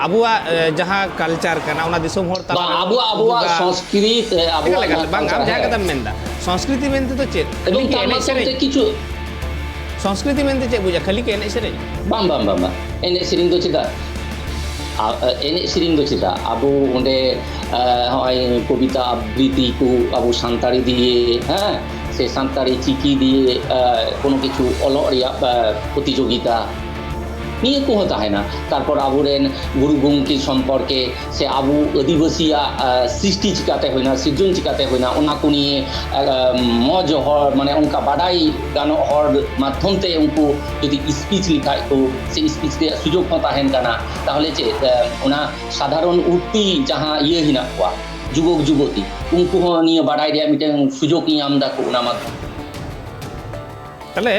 আবুয়া যাহা কালচার কানা ওনা দিসম হর বা আবুয়া সংস্কৃত আবুয়া বাং আম যাহা কথা মেনদা সংস্কৃতি মেনতে তো চেত এবং তার মাধ্যমে কিছু সংস্কৃতি মেনতে চেত বুঝা খালি কে এনে সেরে বাম এনে সিরিং দো চিদা এনে সিরিং দো চিদা আবু ওঁডে হয় কবিতা আবৃত্তি কো আবু সান্তাড়ি দিয়ে হ্যাঁ সে সান্তাড়ি চিকি দিয়ে কোনো কিছু অলগ রিয়া প্রতিযোগিতা নিয়ে কো হতা হয় না তারপর আবুরেন গুরু গঙ্কি সম্পর্কে সে আবু আদিবাসীয়া সৃষ্টি চিকাতে হয় না সৃজন চিকাতে হয় না ওনা কো নিয়ে মজ হর মানে উনকা বাড়াই গান হর মাধ্যমতে উনকু যদি স্পিচ লিখায় তো সেই স্পিচ রে সুযোগ হতা হেন কানা তাহলে যে ওনা সাধারণ উঠতি যাহা ইয়ে হিনা কোয়া যুবক যুবতী উনকু নিয়ে বাড়াই রে মিটেন সুযোগ নিয়ে আমদা কো ওনা মাধ্যম তাহলে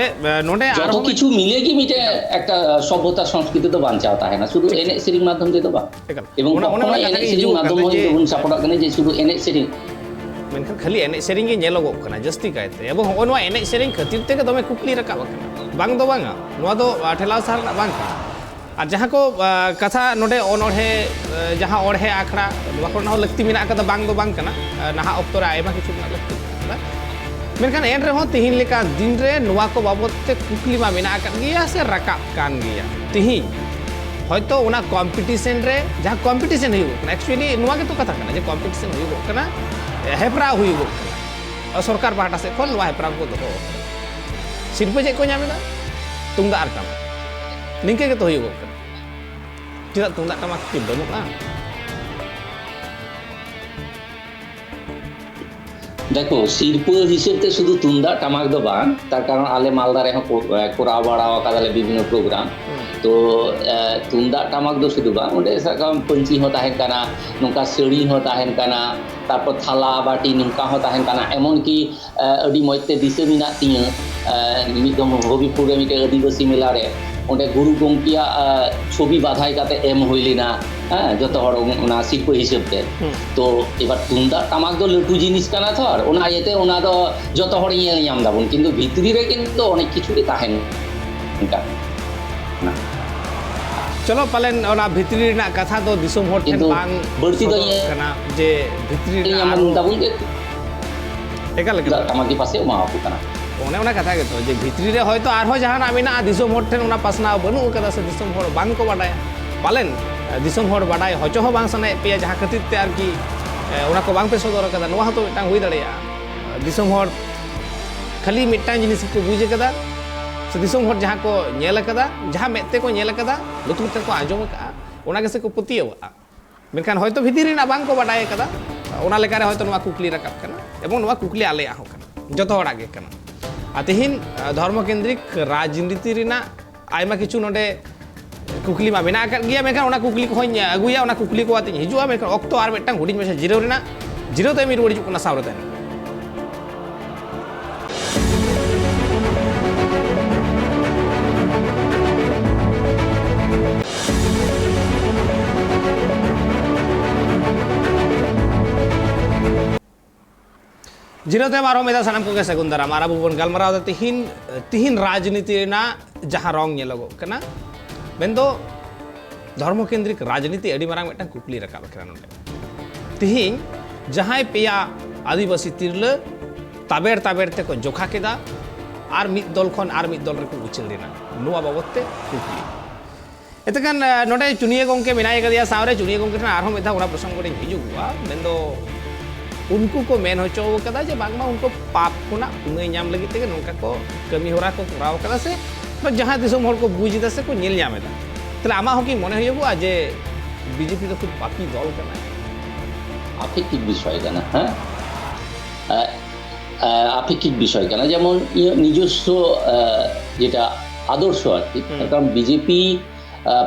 নোটে যত কিছু মিলে কি মিটে একটা সভ্যতা সংস্কৃতি তো বাঞ্চাও তাহে না শুধু এনে সিরিং মাধ্যম দিয়ে তো বা এবং এনে সিরিং মাধ্যম হয়ে যেমন সাপোর্ট কানে যে শুধু এনে সিরিং মেনখান খালি এনে সেরিং গে ñelogo kana jasti kaite এবং ওনওয়া এনে সেরিং খাতির থেকে দমে কুকলি Rakab kana bang do banga noa do ঠেলাও সার না bang আর যাহা কো কথা নোটে অনড়হে যাহা অড়হে আখড়া নোয়া কোন লাগতি মিনা কাদা bang do bang kana Naha অক্তরে আইমা কিছু না লাগতি मेनखान एन रहो तिहिन लेका दिन रे नोआ को बाबत ते कुकली मा मेना आकन गिया से रकाब कान गिया तिहिन হয়তো ওনা কম্পিটিশন রে যা কম্পিটিশন হইব एक्चुअली नोआ के तो कथा कना जे कॉम्पिटिशन हइब कना हेपरा हइब सरकार पाहटा से खोल नोआ हेपरा को दो सिरपे जे को ᱧᱟᱢᱮदा तुंगदा आर टामाक निंके के तो हइब चेदा तुंगदा टामाक की बनुआ দেখো শিল্প হিসেবে শুধু তুন্দা টামাক দো বাং তার কারণ আলে মালদারে কোরা বাড়া কাদালে বিভিন্ন প্রোগ্রাম তো তুন্দা টামাক দো শুধু বাং ওঁডে সাকাম পঞ্চি হো তাহেন কানা নৌকা সেড়ি হো তাহেন কানা তারপর থালা বাটি নৌকা হো তাহেন কানা এমনকি আদি মইতে দিশে মিনা তিয়া মিদম হবিপুরে মিটে আদিবাসী মেলারে ওঁডে গুরু গঙ্কিয়া ছবি বাধাই কাতে এম হইলি না হ্যাঁ যত হড় ওনা শিল্প হিসেবে তো এবার তুন্দা টামাক দো লটু জিনিস কানা থর ওনা এতে ওনা দো যত হড় ইয়ে নিয়াম দাবন কিন্তু ভিতরি রে কিন্তু অনেক কিছুই তাহেন না চলো পালেন ওনা ভিতরি না কথা তো দিসম হড় ঠেন বাং বর্তি দো ইয়ে কানা যে ভিতরি না নিয়াম দাবন কে একাল টামাকি পাশে মা আপু কানা ওনে ওনা কথা গেতো যে ভিতরি রে হয়তো আর হয় জাহান আমি না দিসম হড় ঠেন ওনা পাসনা বনু কাদা সে দিসম হড় বাং কো বাডায় পালেন দিসম হড় বাডায় হচো হো বাং সনে পেয়া যাহা খাতির তে আর কি ওনা को बांग पे सदर कदा नोआ तो मिटांग हुई दड़िया दिसम हर खाली मिटांग जिनिस को बुझे कदा से दिसम हर जहाँ को नेल कदा जहाँ मेते को नेल कदा लुतुर ते को आजम का ओना के से को पतियवा मेनखान हयतो भितरी ना बांग को बाडाय कदा ओना लेकारे हयतो नोआ कुकली राकाब कना एवं नोआ कुकली आले आहो कना जतो हड़ आगे कना आतेहिन धर्म केंद्रिक राजनीति रिना आयमा किछु नोडे कुकली मा मेना कर गया मेनखान ओना कुकली को हई अगुया ओना कुकली को आते हिजुआ मेनखान ऑक्तो आर मिटांग हुडिंग मेसे जीरो रिना जीरो ते मी रुड़ी जुकना सावरते जीरो ते मारो मेदा सनम को के सेकुंदरा मारा बुबन गलमराव तिहिन राजनीति रिना जहां रंग ñelogo kana मेन दो धर्म केंद्रिक राजनीति अड़ी मारांग मिटांग कुकली रकाब करा नोडे तिहिं जहां पेया आदिवासी तिरला ताबेर ताबेर ते को जोखा केदा और मिद दल खन और मिद दल रे को उचल देना नुआ बाबते कुकली एतकान नोडे चुनिया गंके मेनाय कदिया सावरे चुनिया गंके ठन आरहम मेधा उना प्रसंग रे हिजुआ मेनदो उनको को मेन होचो कदा जे बांगमा उनको पाप खुना उनै नाम लगी ते नोंका को कमी होरा को कराव कदा से जहां दिसम हर को बुझिदा से को नेल नामेदा तले आमा हो कि मने होयगुआ जे बीजेपी तो खुद पापी दल कना আপেক্ষিক বিষয় কেন, হ্যাঁ আপেক্ষিক বিষয় কেন, যেমন নিজস্ব যেটা আদর্শ আর কি, কারণ বিজেপি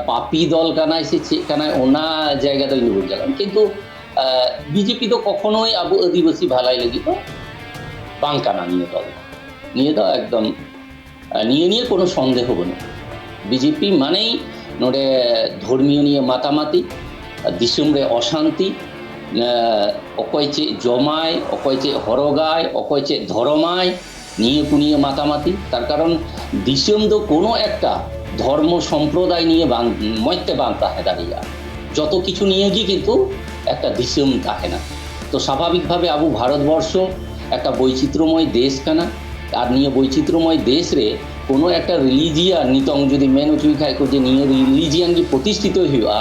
পাপি দল কানায় সে কানায় ওনা জায়গাটা নিয়ে গেলাম, কিন্তু বিজেপি তো কখনোই আবু আদিবাসী ভালাই লাগিত বাং কানা নিয়ে দাও একদম নিয়ে কোনো সন্দেহ বনে বিজেপি মানেই নোডে ধর্মীয় নিয়ে মাতামাতি দিসুম রে অশান্তি অকয় চে জমায় অকয় চে হরগায় অকয় চে ধর্মায় নিয়ে পুনিয়ে মাতামাতি, তার কারণ দিসুম তো কোনো একটা ধর্ম সম্প্রদায় নিয়ে মইতে বানতে হয় দাঁড়িয়ে যত কিছু নিয়ে গিয়ে কিন্তু একটা দিসুম থাকে না। তো স্বাভাবিকভাবে আবু ভারতবর্ষ একটা বৈচিত্র্যময় দেশ কানা, আর নিয়ে বৈচিত্র্যময় দেশ রে কোনো একটা রিলিজিয়ান নিতং যদি মেন উচুই খায় যে নিয়ে রিলিজিয়ান কি প্রতিষ্ঠিত হইয়া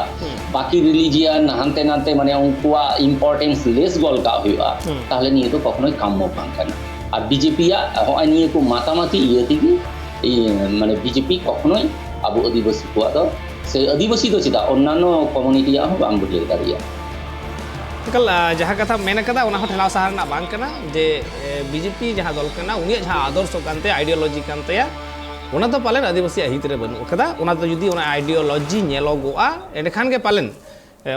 বাকি রিলিজিয়ান হানতে নানতে মানে উনকুয়া ইম্পর্টেন্স লেস গলকা হইয়া তাহলে নিয়ে তো কখনোই কাম্য পাঙ্কা না। আর বিজেপিয়া হয় নিয়ে কো মাতামাতি ইয়ে থেকে এই মানে বিজেপি কখনোই আবু আদিবাসী কোয়া তো সেই আদিবাসী তো চিতা অন্যান্য কমিউনিটি আহ বাং বুঝে দাঁড়িয়ে कल जहाँ कथा मेन कदा उना ठेला सहार ना बांग कना जे बीजेपी जहाँ दल कना उनी जहाँ आदर्श कानते आइडियोलॉजी कानते या उना तो पालन आदिवासी हित रे बनु कदा उना तो जुदी उना आइडियोलॉजी नेलोगोआ एनखान के पालन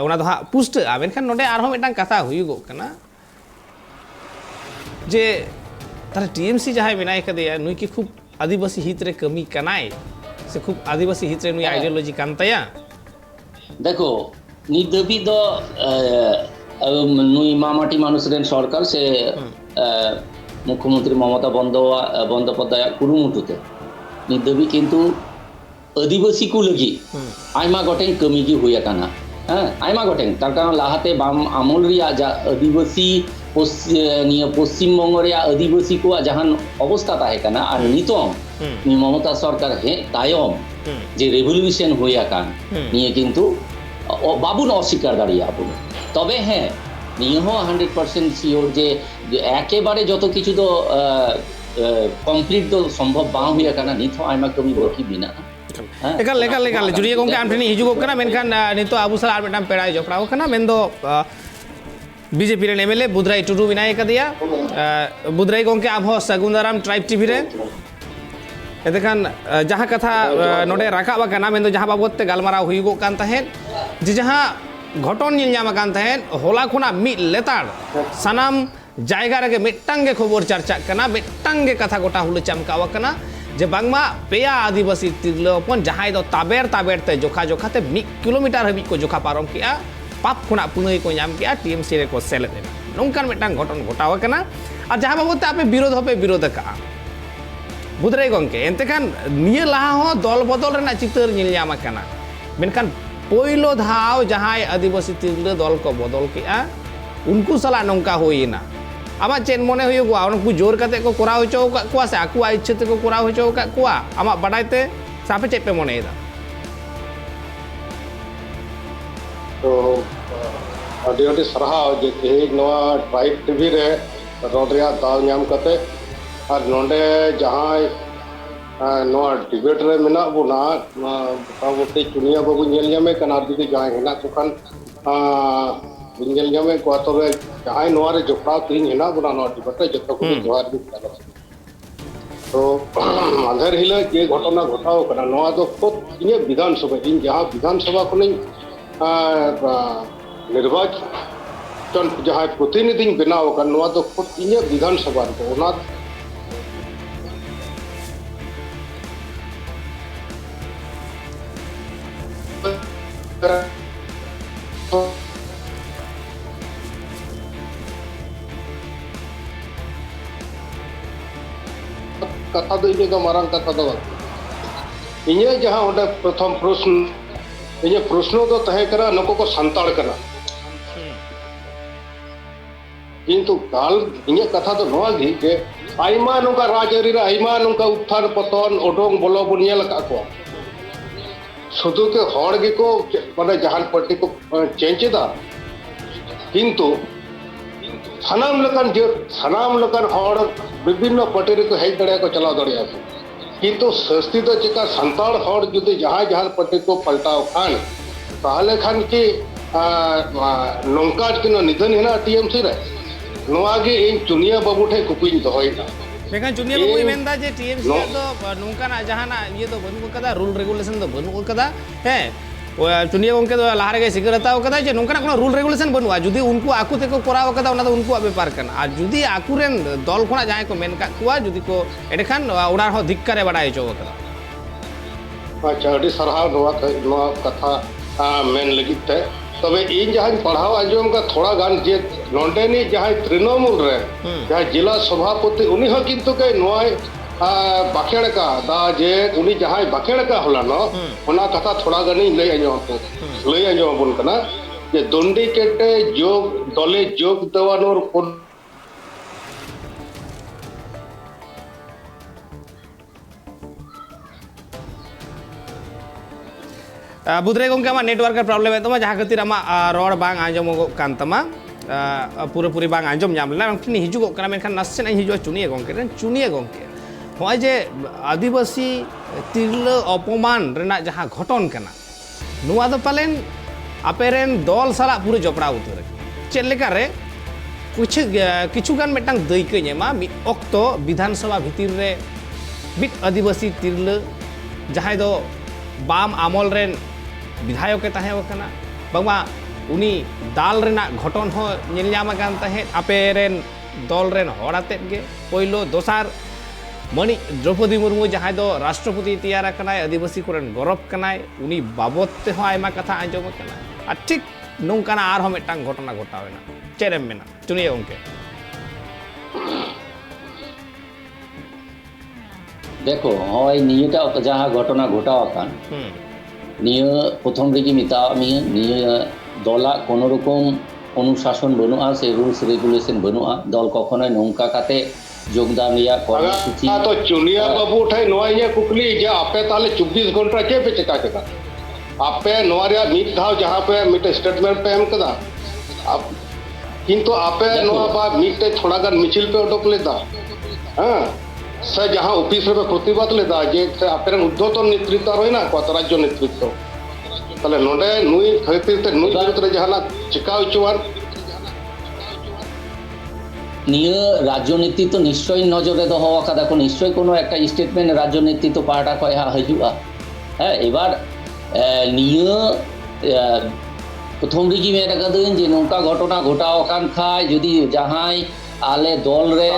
उना तो पुष्ट आ मेनखान नोडे आरहो मिटांग कथा हुयुगो कना जे तार टीएमसी जहाँ मेनाय कदेया नुई की खूब आदिवासी हित रे कमी कनाय से खूब आदिवासी हित रे नुई आइडियोलॉजी कानते या देखो निदबी दो নুই মামাটি মানুষের সরকার সে মুখ্যমন্ত্রী মমতা বন্দ্যোপাধ্যায় কুরুমুটুতে নিদবি কিন্তু আদিবাসী কু লাগি আইমা গটেং কমি কি হইয়া কানা, হ্যাঁ আইমা গটেং তার কারণ লাহাতে বাম আমল রিয়া যা আদিবাসী নিয়ে পশ্চিমবঙ্গ রিয়া আদিবাসী কু জাহান অবস্থা তাহে কানা আর নিতম মমতা সরকার হে তায়ম যে রেভলিউশন হইয়া কান নিয়ে কিন্তু বাবুন অস্বীকার দাঁড়িয়ে আবুন। তবে হ্যাঁ নিয়ে 100% শিওর যে একেবারে যত কিছু তো কমপ্লিট তো সম্ভব বাং হইয়া কানা নিত আইমা কমি বকি বিনা लेकाल जुड़िए गंके आम ठेन हिजुगो कना मेनखान नितो आबू साल आर मिटाम पेड़ाय जपड़ाव कना मेनदो बीजेपी रे एमएलए बुधराई टुडू बिनाय कदिया बुधराई गंके आबो सगुंदाराम ट्राइब टीवी रे एदेखान जहाँ कथा नोडे राखा कना मेनदो जहाँ बाबत ते गालमाराव हुयुगो कान ताहेन जे जहाँ घटन निल नाम कान ताहेन होला खुना मिद लेतार सानाम जायगा रे मिट्टांगे खबर चर्चा कना मिट्टांगे कथा गोटा हुल चमकावा कना जे बांगमा पेया आदिवासी तिरलोपन जहां दो ताबेर ताबेर ते जोखा जोखा ते 1 किलोमीटर हबी को जोखा पारम किया पाप खुना पुनई को नाम किया टीएमसी रे को सेले दे नोंकान मिट्टांग घटन घटावा कना और जहां बाबत ते आपे विरोध का बुधराई गंके एनते खान निये लाहा हो दल बदल रेना चितर निल नामा कना मेनखान पहिलो धाव जहां आदिवासी तिरलो दल को बदल किया उनको सला नोंका होइना आमा चेन मने हुयुगो उनको जोर कते को कोरा होचो कुआ से आकुआ इच्छा ते को कोरा होचो कुआ आमा बाडायते सापे चेपे मनेदा तो अडी सरहाव जे तेज नवा ट्राइब टीवी रे रोडरिया दाव नाम कते और नोंडे जहां नवा डिबेट रे मेना बुना बाबूते चुनिया बाबू नेल जामे कना दिदि जहां हेना तोखान नेल जामे को तबे जहां नवा रे जोपड़ा तीन हेना बुना नवा डिबेट रे जत्तो को जोहार भी करा तो आंधर हिला जे घटना घटाव कना नवा तो खुद इने विधानसभा इन जहां विधानसभा कोनी निर्वाचन जहां प्रतिनिधि बनाव कन नवा तो खुद इने विधानसभा को ओना कथा दो इने मारंग कथा दो इने जहां ओडे प्रथम प्रश्न इने प्रश्न तो तहे करा नको को संताड़ करा किंतु काल इᱧᱟᱹᱜ कथा तो नोआ गी जे आइमा नोका राजआरी रे आइमा नोका उत्थान पतन ओडोंग बोलो बन नेल का को शुधु के हड़ गे को माने जहान पार्टी को चेंज दा किंतु सानाम लकन हड़ विभिन्न पार्टी रे को हेज दड़े को चलाव दड़े को किंतु सस्ती तो चिका संताड़ हड़ जुदि जहां पार्टी को पलटाव खान ताहले खान की नौका किनो निधन हेना टीएमसी रे नोआ गे इन चुनिया बाबू ठे कुकुइन दोहयना लेकिन चुनिया बाबू मेनदा जे टीएमसी दो नौकाना जहाना ये तो बनू कदा रूल रेगुलेशन दो बनू कदा है चुनिया गंके दो लहारे गे सिगर हताव कदा जे नौकाना कोनो रूल रेगुलेशन बनवा जुदी उनको आकु तेको कराव कदा उना दो उनको बेपार कना आ जुदी आकुरेन दल खोना जाय को मेन का कुआ जुदी को एडेखान उड़ा हो धिक्कारे बडाय चो कदा अच्छा अडी सरहाव नोआ कथा मेन लगित थे तबे इन जहां पढ़ाव आंजम का थोड़ा गान जे नोंडेनी जहां तृणमूल रे जहां जिला सभापति उनी हो किंतु के नोय बाखेड़ का दा जे उनी जहां बाखेड़ का होला न ओना कथा थोड़ा गानी लई आंजम बन कना जे दंडी केटे जोग दले जोग देवानोर बुधरे गंके आमा नेटवर्क प्रॉब्लम है तमा जहाँ खातिर आमा रोड बांग आंजमोगो कान तमा पूरी बांग आंजम नाम लेना मेनखान हिजुगो कना मेनखान नासेना हिजुआ चुनिया गंके होय जे आदिवासी तिरला अपमान रेना जहाँ घटन कना नुआ दो पालेन आपेरेन दल साला पूरे जपड़ा उतर चेद लेका रे किछुगान मेटांग दैकैन एमा मि अक्तो विधानसभा भितिर रे मिट आदिवासी तिरला जहां दो बाम आमल रेन विधायक के तहे वकना बाबा उनी दाल रेना घटन हो नेल ᱧᱟᱢ आकान तहे आपे रेन दल रेन हड़ाते गे पहिलो दोसार मणि द्रौपदी मुर्मू जहां दो राष्ट्रपति तैयार कनाय आदिवासी कोरेन गौरव कनाय उनी बाबत ते हो आयमा कथा आंजम कना आ ठीक नोंकाना आर हो मेटांग घटना घटावेना चेरेम मेना चुनिया गंके देखो हय नियटा जहाँ घटना घटावाकान निय प्रथम रेगी मिता निय दला कोनो रकम अनुशासन बनुआ से रूल्स रेगुलेशन बनुआ दल कखनो नौका काते योगदान रिया कर्मसूची तो चुनिया बाबू ठे नोआ ये कुकली जे आपे ताले 24 घंटा के पे चेका केदा आपे नोआ रिया मिट धाव जहां पे मिट स्टेटमेंट पे एम कदा आप किंतु आपे नोआ बा मिटे थोड़ा गान मिचिल पे ओडक लेदा हां से जहां ऑफिस रे प्रतिबाद लेदा जे से आपेरन उद्धतन नेतृत्व रहिना कोत राज्य नेतृत्व तले नोडे नुई खैतिर ते नुई जरूरत रे जहाना चिकाव चुवान निय राज्य नेतृत्व निश्चय नजरे दो हवा का देखो निश्चय कोनो একটা স্টেটমেন্ট राज्य नेतृत्व पार्टा কয় हजुआ হ্যাঁ এবার নিয় প্রথম দিকে মেরা কাদিন যে নৌকা ঘটনা ঘটাও কান খায় যদি জাহাই आले दल रे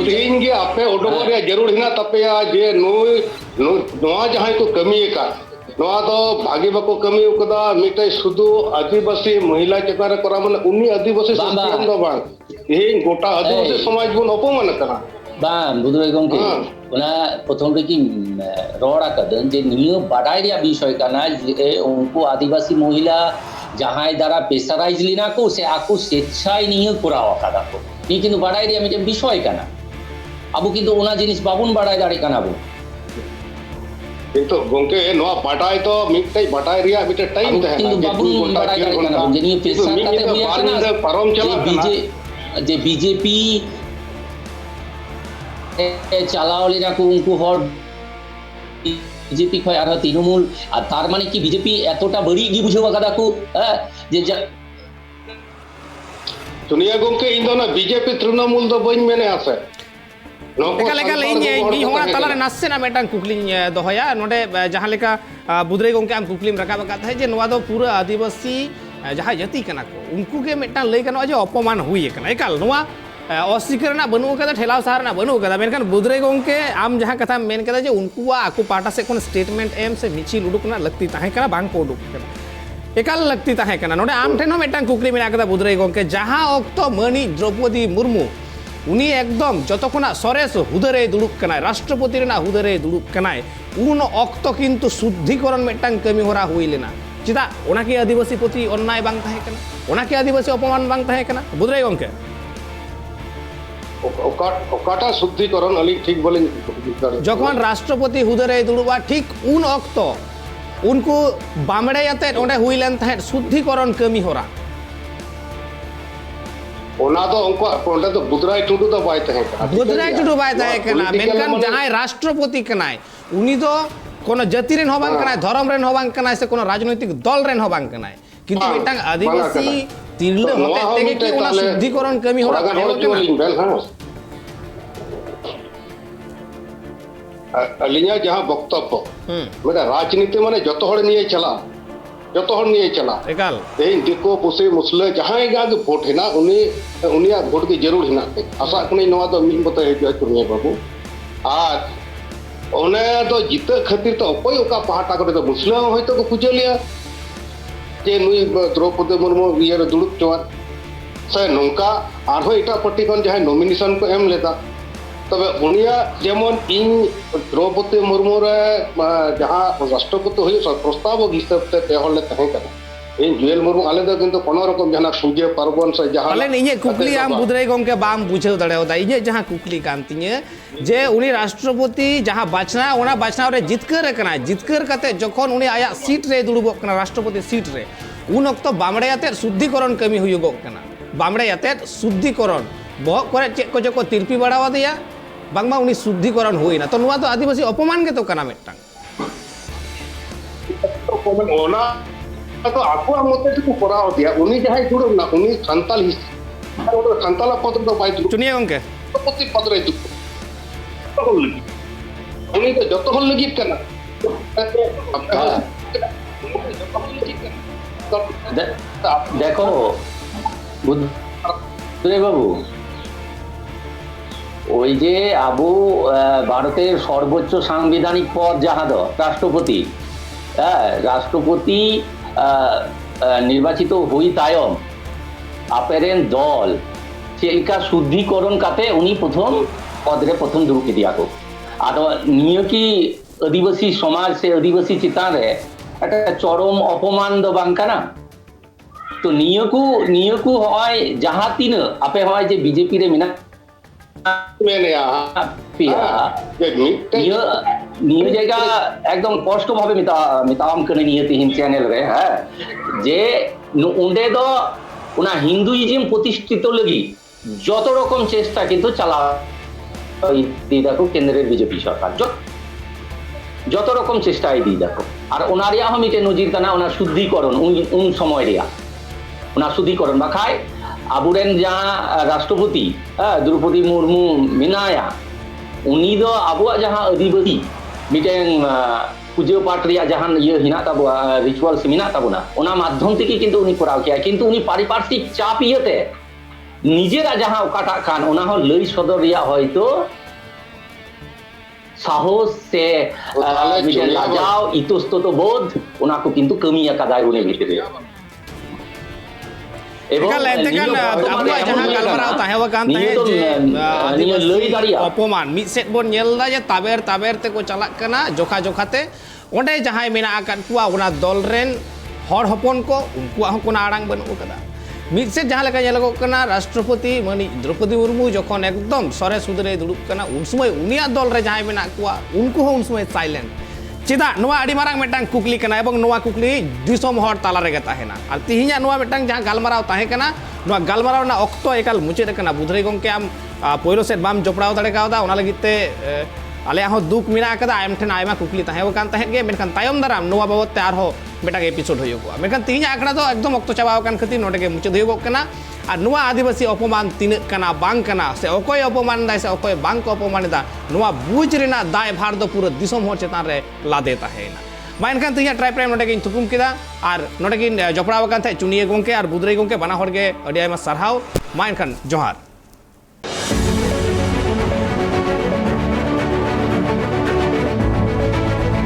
तीन गे आपे ओडोरिया जरूर हिना तपेया जे नुई नोआ जहां को कमी का नोआ तो भागी बको कमी उकदा मिटे सुदु आदिवासी महिला चेकारे करा माने उनी आदिवासी संस्थान दो बांग ए गोटा आदिवासी समाज बन अपमान करा बांग बुदुरे गंके ओना प्रथम रे की रोड़ा कदन जे नियो बाडाय रिया विषय काना जे उनको आदिवासी महिला जहां द्वारा प्रेसाराइज लिना को से आकु स्वेच्छाय निये करावा कादा को नी किन्तु बाडाय रिया मिटे विषय काना आबो किन्तु ओना जिनिस बाबुन बाडाय दाड़ी काना बो किन्तु गंके नोआ बाडाय तो मिटे बाडाय रिया मिटे टाइम ते किन्तु बाबुन बाडाय दाड़ी काना जे निये प्रेसार काते हुया काना परम चला जे बीजेपी चालाओ लिना को उनको हर बीजेपी खय आर तृणमूल और तार माने कि बीजेपी एतटा बड़ी गी बुझेवा कदा को जे दुनिया गंके इन दो ना बीजेपी तृणमूल दो बइन मेने आसे लेका इन होना तलारे नासेना मेटांग कुकली दोहया नोडे जहां लेका बुदरे गंके आम कुकलीम रकाब कात है जे नोआ दो पूरा आदिवासी जहां जाति कना को उनको के मेटांग लई कना जे अपमान हुई कना एकाल नोआ अस्वीकरण बनू कदा ठेलाव सहारना बनू कदा मेनखान बुदरे गंके आम जहां कथा मेन कदा जे उनको आकु पाटा से कोन स्टेटमेंट एम से मिचिल उडुकना लगती ताहे कना बांग को उडुक कना एकाल लगती ताहे कना नोडे आम ठेन हो मेटांग कुकली मेना कदा बुदरे गंके जहां अक्तो मणि द्रौपदी मुर्मू उनी एकदम जतखना सरेस हुदरे दुड़ुक कनाय राष्ट्रपति रेना हुदरे दुड़ुक कनाय उन अक्तो किन्तु शुद्धिकरण मेटांग कमी होरा हुई लेना ᱪᱮᱫᱟᱜ ᱚᱱᱟ ᱠᱤ ᱟᱹᱫᱤᱵᱟᱹᱥᱤ ᱯᱨᱚᱛᱤ ᱚᱱᱱᱟᱭ ᱵᱟᱝ ᱛᱟᱦᱮᱸ ᱠᱟᱱᱟ? ᱚᱱᱟ ᱠᱤ ᱟᱹᱫᱤᱵᱟᱹᱥᱤ ᱚᱯᱚᱢᱟᱱ ᱵᱟᱝ ᱛᱟᱦᱮᱸ ᱠᱟᱱᱟ? ᱵᱩᱫᱽᱨᱟᱹᱭ ᱜᱚᱢᱠᱮ ᱚᱠᱟᱴᱟᱜ ᱥᱩᱫᱽᱫᱷᱤকরণ ᱟᱹᱞᱤᱧ ᱴᱷᱤক ᱵᱟᱹᱞᱤᱧ ᱵᱩᱡᱽ ᱫᱟᱲᱮᱭᱟᱜ যখন রাষ্ট্রপতি হুদারে দুড়ুবা ঠিক উন অক্ত উনকু বামড়ে আতেদ ওঁডে হুইলেন তাহেদ শুদ্ধিকরণ কামি হরা ᱚᱱᱟ ᱫᱚ ᱩᱱᱠᱩᱣᱟᱜ ᱚᱸᱰᱮ ᱫᱚ ᱵᱩᱫᱽᱨᱟᱹᱭ ᱴᱩᱰᱩ ᱫᱚ ᱵᱟᱭ ᱛᱟᱦᱮᱸ ᱠᱟᱱᱟ বুদরাই টুডু বাই তাহেᱸ কানা মেনখান জাহাঁই রাষ্ট্রপতি কানাই উনি দো কোনো জাতি রেন হবাং কানাই ধরম রেন হবাং কানাই সে কোনো রাজনৈতিক দল রেন হবাং কানাই কিন্তু মিটাং আদিবাসী তিরলে হতে থেকে কি ওনা শুদ্ধিকরণ কামি হরা কানা ᱟᱹᱞᱤᱧᱟᱜ ᱡᱟᱦᱟᱸ ᱵᱚᱠᱛᱚᱵᱽᱵᱚ ᱢᱟᱱᱮ ᱨᱟᱡᱽᱱᱤᱛᱤ ᱢᱟᱱᱮ ᱡᱚᱛᱚ ᱦᱚᱲ ᱱᱤᱭᱮ ᱪᱟᱞᱟᱜ ᱡᱚᱛᱚ ᱦᱚᱲ ᱱᱤᱭᱮ ᱪᱟᱞᱟᱜ একাল ᱛᱮᱦᱮᱧ ᱫᱤᱠᱩ ᱯᱩᱥᱤ ᱢᱩᱥᱞᱟᱹ ᱡᱟᱦᱟᱸᱭ ᱜᱮ ᱵᱷᱳᱴ ᱦᱮᱱᱟᱜ ᱩᱱᱤᱭᱟᱜ ᱵᱷᱳᱴ ᱜᱮ ᱡᱟᱹᱨᱩᱲ ᱦᱮᱱᱟᱜ ᱛᱟᱭᱟ ᱟᱥᱟᱜ ᱠᱟᱹᱱᱟᱹᱧ ᱱᱚᱣᱟ ᱫᱚ ᱢᱤᱫ ᱢᱚᱛᱚ ᱦᱤᱡᱩᱜᱼᱟ ᱪᱩᱱᱭᱟᱹ ᱵᱟᱹᱵᱩ ᱟᱨ ᱚᱱᱮ ᱫᱚ ᱡᱤᱛᱟᱹᱜ ᱠᱷᱟᱹᱛᱤᱨ ᱛᱮ ᱚᱠᱚᱭ ᱚᱠᱟ ᱯᱟᱦᱴᱟ ᱠᱚᱨᱮ ᱫᱚ ᱢᱩᱥᱞᱟᱹ ᱦᱚᱸ ᱦᱚᱭᱛᱳ ᱠᱚ ᱯᱩᱡᱟᱹ ᱞᱮᱭᱟ ᱡᱮ ᱱᱩᱭ ᱫᱨᱚᱯᱚᱫᱤ ᱢᱩᱨᱢᱩ ᱤᱭᱟᱹᱨᱮ ᱫᱩᱲᱩᱵ ᱪᱚᱣᱟᱱ ᱥᱮ ᱱᱚᱝᱠᱟ ᱟᱨᱦᱚᱸ ᱮᱴᱟᱜ ᱯᱟর্টি ᱠᱷᱚᱱ ᱡᱟᱦᱟᱸᱭ ᱱᱚᱢᱤᱱᱮᱥᱚᱱ ᱠᱚ ᱮᱢ ᱞᱮᱫᱟ তবে উনিয়ার যেমন ইন দ্রৌপদী মুর্মুরে যাহা রাষ্ট্রপতি হয়ে প্রস্তাবক হিসাবে পেহলে তাহেঁ কানা ইন জুয়েল মুর্মু আলে দো কিন্তু কোনো রকম জানা সুজে পার্বণ সে যাহা পালেন ইঞে কুকলি আম বুদরাই গমকে বাম বুঝাও দাড়াওদা ইঞে যাহা কুকলি কান তিঞে যে উনি রাষ্ট্রপতি যাহা বাছনা ওনা বাছনাও রে জিতকার কানা জিতকার কাতে যখন উনি আয়া সিট রে দুড়ুবক কানা রাষ্ট্রপতি সিট রে উন অক্ত বামড়ে আতে শুদ্ধিকরণ কামি হুইগক কানা বামড়ে আতে শুদ্ধিকরণ বহক করে চেক কো জকো তিরপি বাড়াওয়া দিয়া বাংমা উনি শুদ্ধিকরণ হই না তো নোয়া তো আদিবাসী অপমান গে তো কানা মিটাং ওনা তো আকুয়া মতে তো করা দিয়া উনি যাহাই দুড়ুব না উনি সান্তাল সান্তালা পদ তো পাই দুড়ুব চুনিয়া গমকে প্রতি পদ রে দুড়ুব উনি তো যত হল লাগি কানা দেখো বুদ্ধদেব বাবু ওই যে আবু ভারতের সর্বোচ্চ সাংবিধানিক পদ যাহাদ রাষ্ট্রপতি হ্যাঁ রাষ্ট্রপতি নির্বাচিত হই তায়ম আপেরেন দল চেলকা শুদ্ধিকরণ কাতে উনি প্রথম পদরে প্রথম দুরুকি দিয়াকো আর নিয়ে কি আদিবাসী সমাজ সে আদিবাসী চিতান রে একটা চরম অপমান দ বাংকানা তো নিয়কু হয় যাহা তিন আপে হয় যে বিজেপি রে মিনা নিয়ে জায়গা একদম স্পষ্ট ভাবে মিতাম করে নিয়ে তিন চ্যানেল রে হ্যাঁ যে উন্ডে দো ওনা হিন্দুইজম প্রতিষ্ঠিত লাগি যত রকম চেষ্টা কিন্তু চালা দেখো কেন্দ্রের বিজেপি সরকার যত রকম চেষ্টা দিয়ে দেখো আর ওনার ইয়া মিটে নজির কানা ওনার শুদ্ধিকরণ উন সময় রিয়া ওনার শুদ্ধিকরণ বা খায় আবুরেন যাহা রাষ্ট্রপতি দ্রৌপদী মুর্মু মিনায়া উনি দো আবুয়া যাহা আদিবাসী মিটেন পুজো পাঠ রিয়া যাহান ইয়ে হিনা তাবো রিচুয়ালস মিনা তাবো না ওনা মাধ্যম থেকে কিন্তু উনি করাও কিয়া কিন্তু উনি পারিপার্শ্বিক চাপ ইয়েতে নিজেরা যাহা ওকাটা খান ওনা হল লই সদর রিয়া হয়তো সাহস সে মিটেন লাজাও ইতস্তত বোধ ওনাকে কিন্তু কমিয়া কাদায় উনি ভিতরে অপমান মিদ সেট বন নেলদা যে তাবের তাবের তে কো চালাক কানা জোখা জোখাতে ওঁডে যাহাই মেনা আকান কুয়া ওনা দল রেন হর হপন কো উনকুয়া হো কোনো আড়াং বানু কাদা মিদ সেট যাহা লেকা নেলগok কানা রাষ্ট্রপতি মানে দ্রৌপদী মুর্মু যখন একদম সরে সুদরে দুড়ুব কানা উন সময় উনিয়া দল রে যাহাই মেনা কুয়া উনকু হো উন সময় সাইলেন্ট চেদা নোয়া আডি মারাং মেটাং কুকলি কানা এবং নোয়া কুকলি দিসম হর তালা রেগে তাহেনা আর তিহিña নোয়া মেটাং যাহা গালমারাও তাহে কানা নোয়া গালমারাও না অক্তো একাল মুচেদ কানা বুধরাই গমকে আম পয়लो सेट बाम जपड़ाव दाड़े कावदा ओना लगिते आले हो दुख मिना कदा आयम ठेन आयमा कुकली ताहे कान ताहे गे मेनखान तायम दाराम नोवा बाबत ते आरहो मेटाग एपिसोड होयोगो मेनखान तिहिña आखड़ा दो एकदम अक्तो चाबाव कान खती नोडे गे मुचेद होयोगो कना আর নোয়া আদিবাসী অপমান তিন কানা বাং কানা সে অকয় অপমান দায় সে অকয় বাং কো অপমান দা নোয়া বুঝ রেনা দায় ভার দো পুরো দিসম হর চেতান রে লাদে তাহেনা मा एनखान तिहिña ट्राई प्राइम नोडे गिन थुकुम किदा और नोडे गिन जपड़ाव कान थे चुनिए गोंके और बुदराई गोंके बाना हर गे अडी आयमा सारहाव मा एनखान जोहार।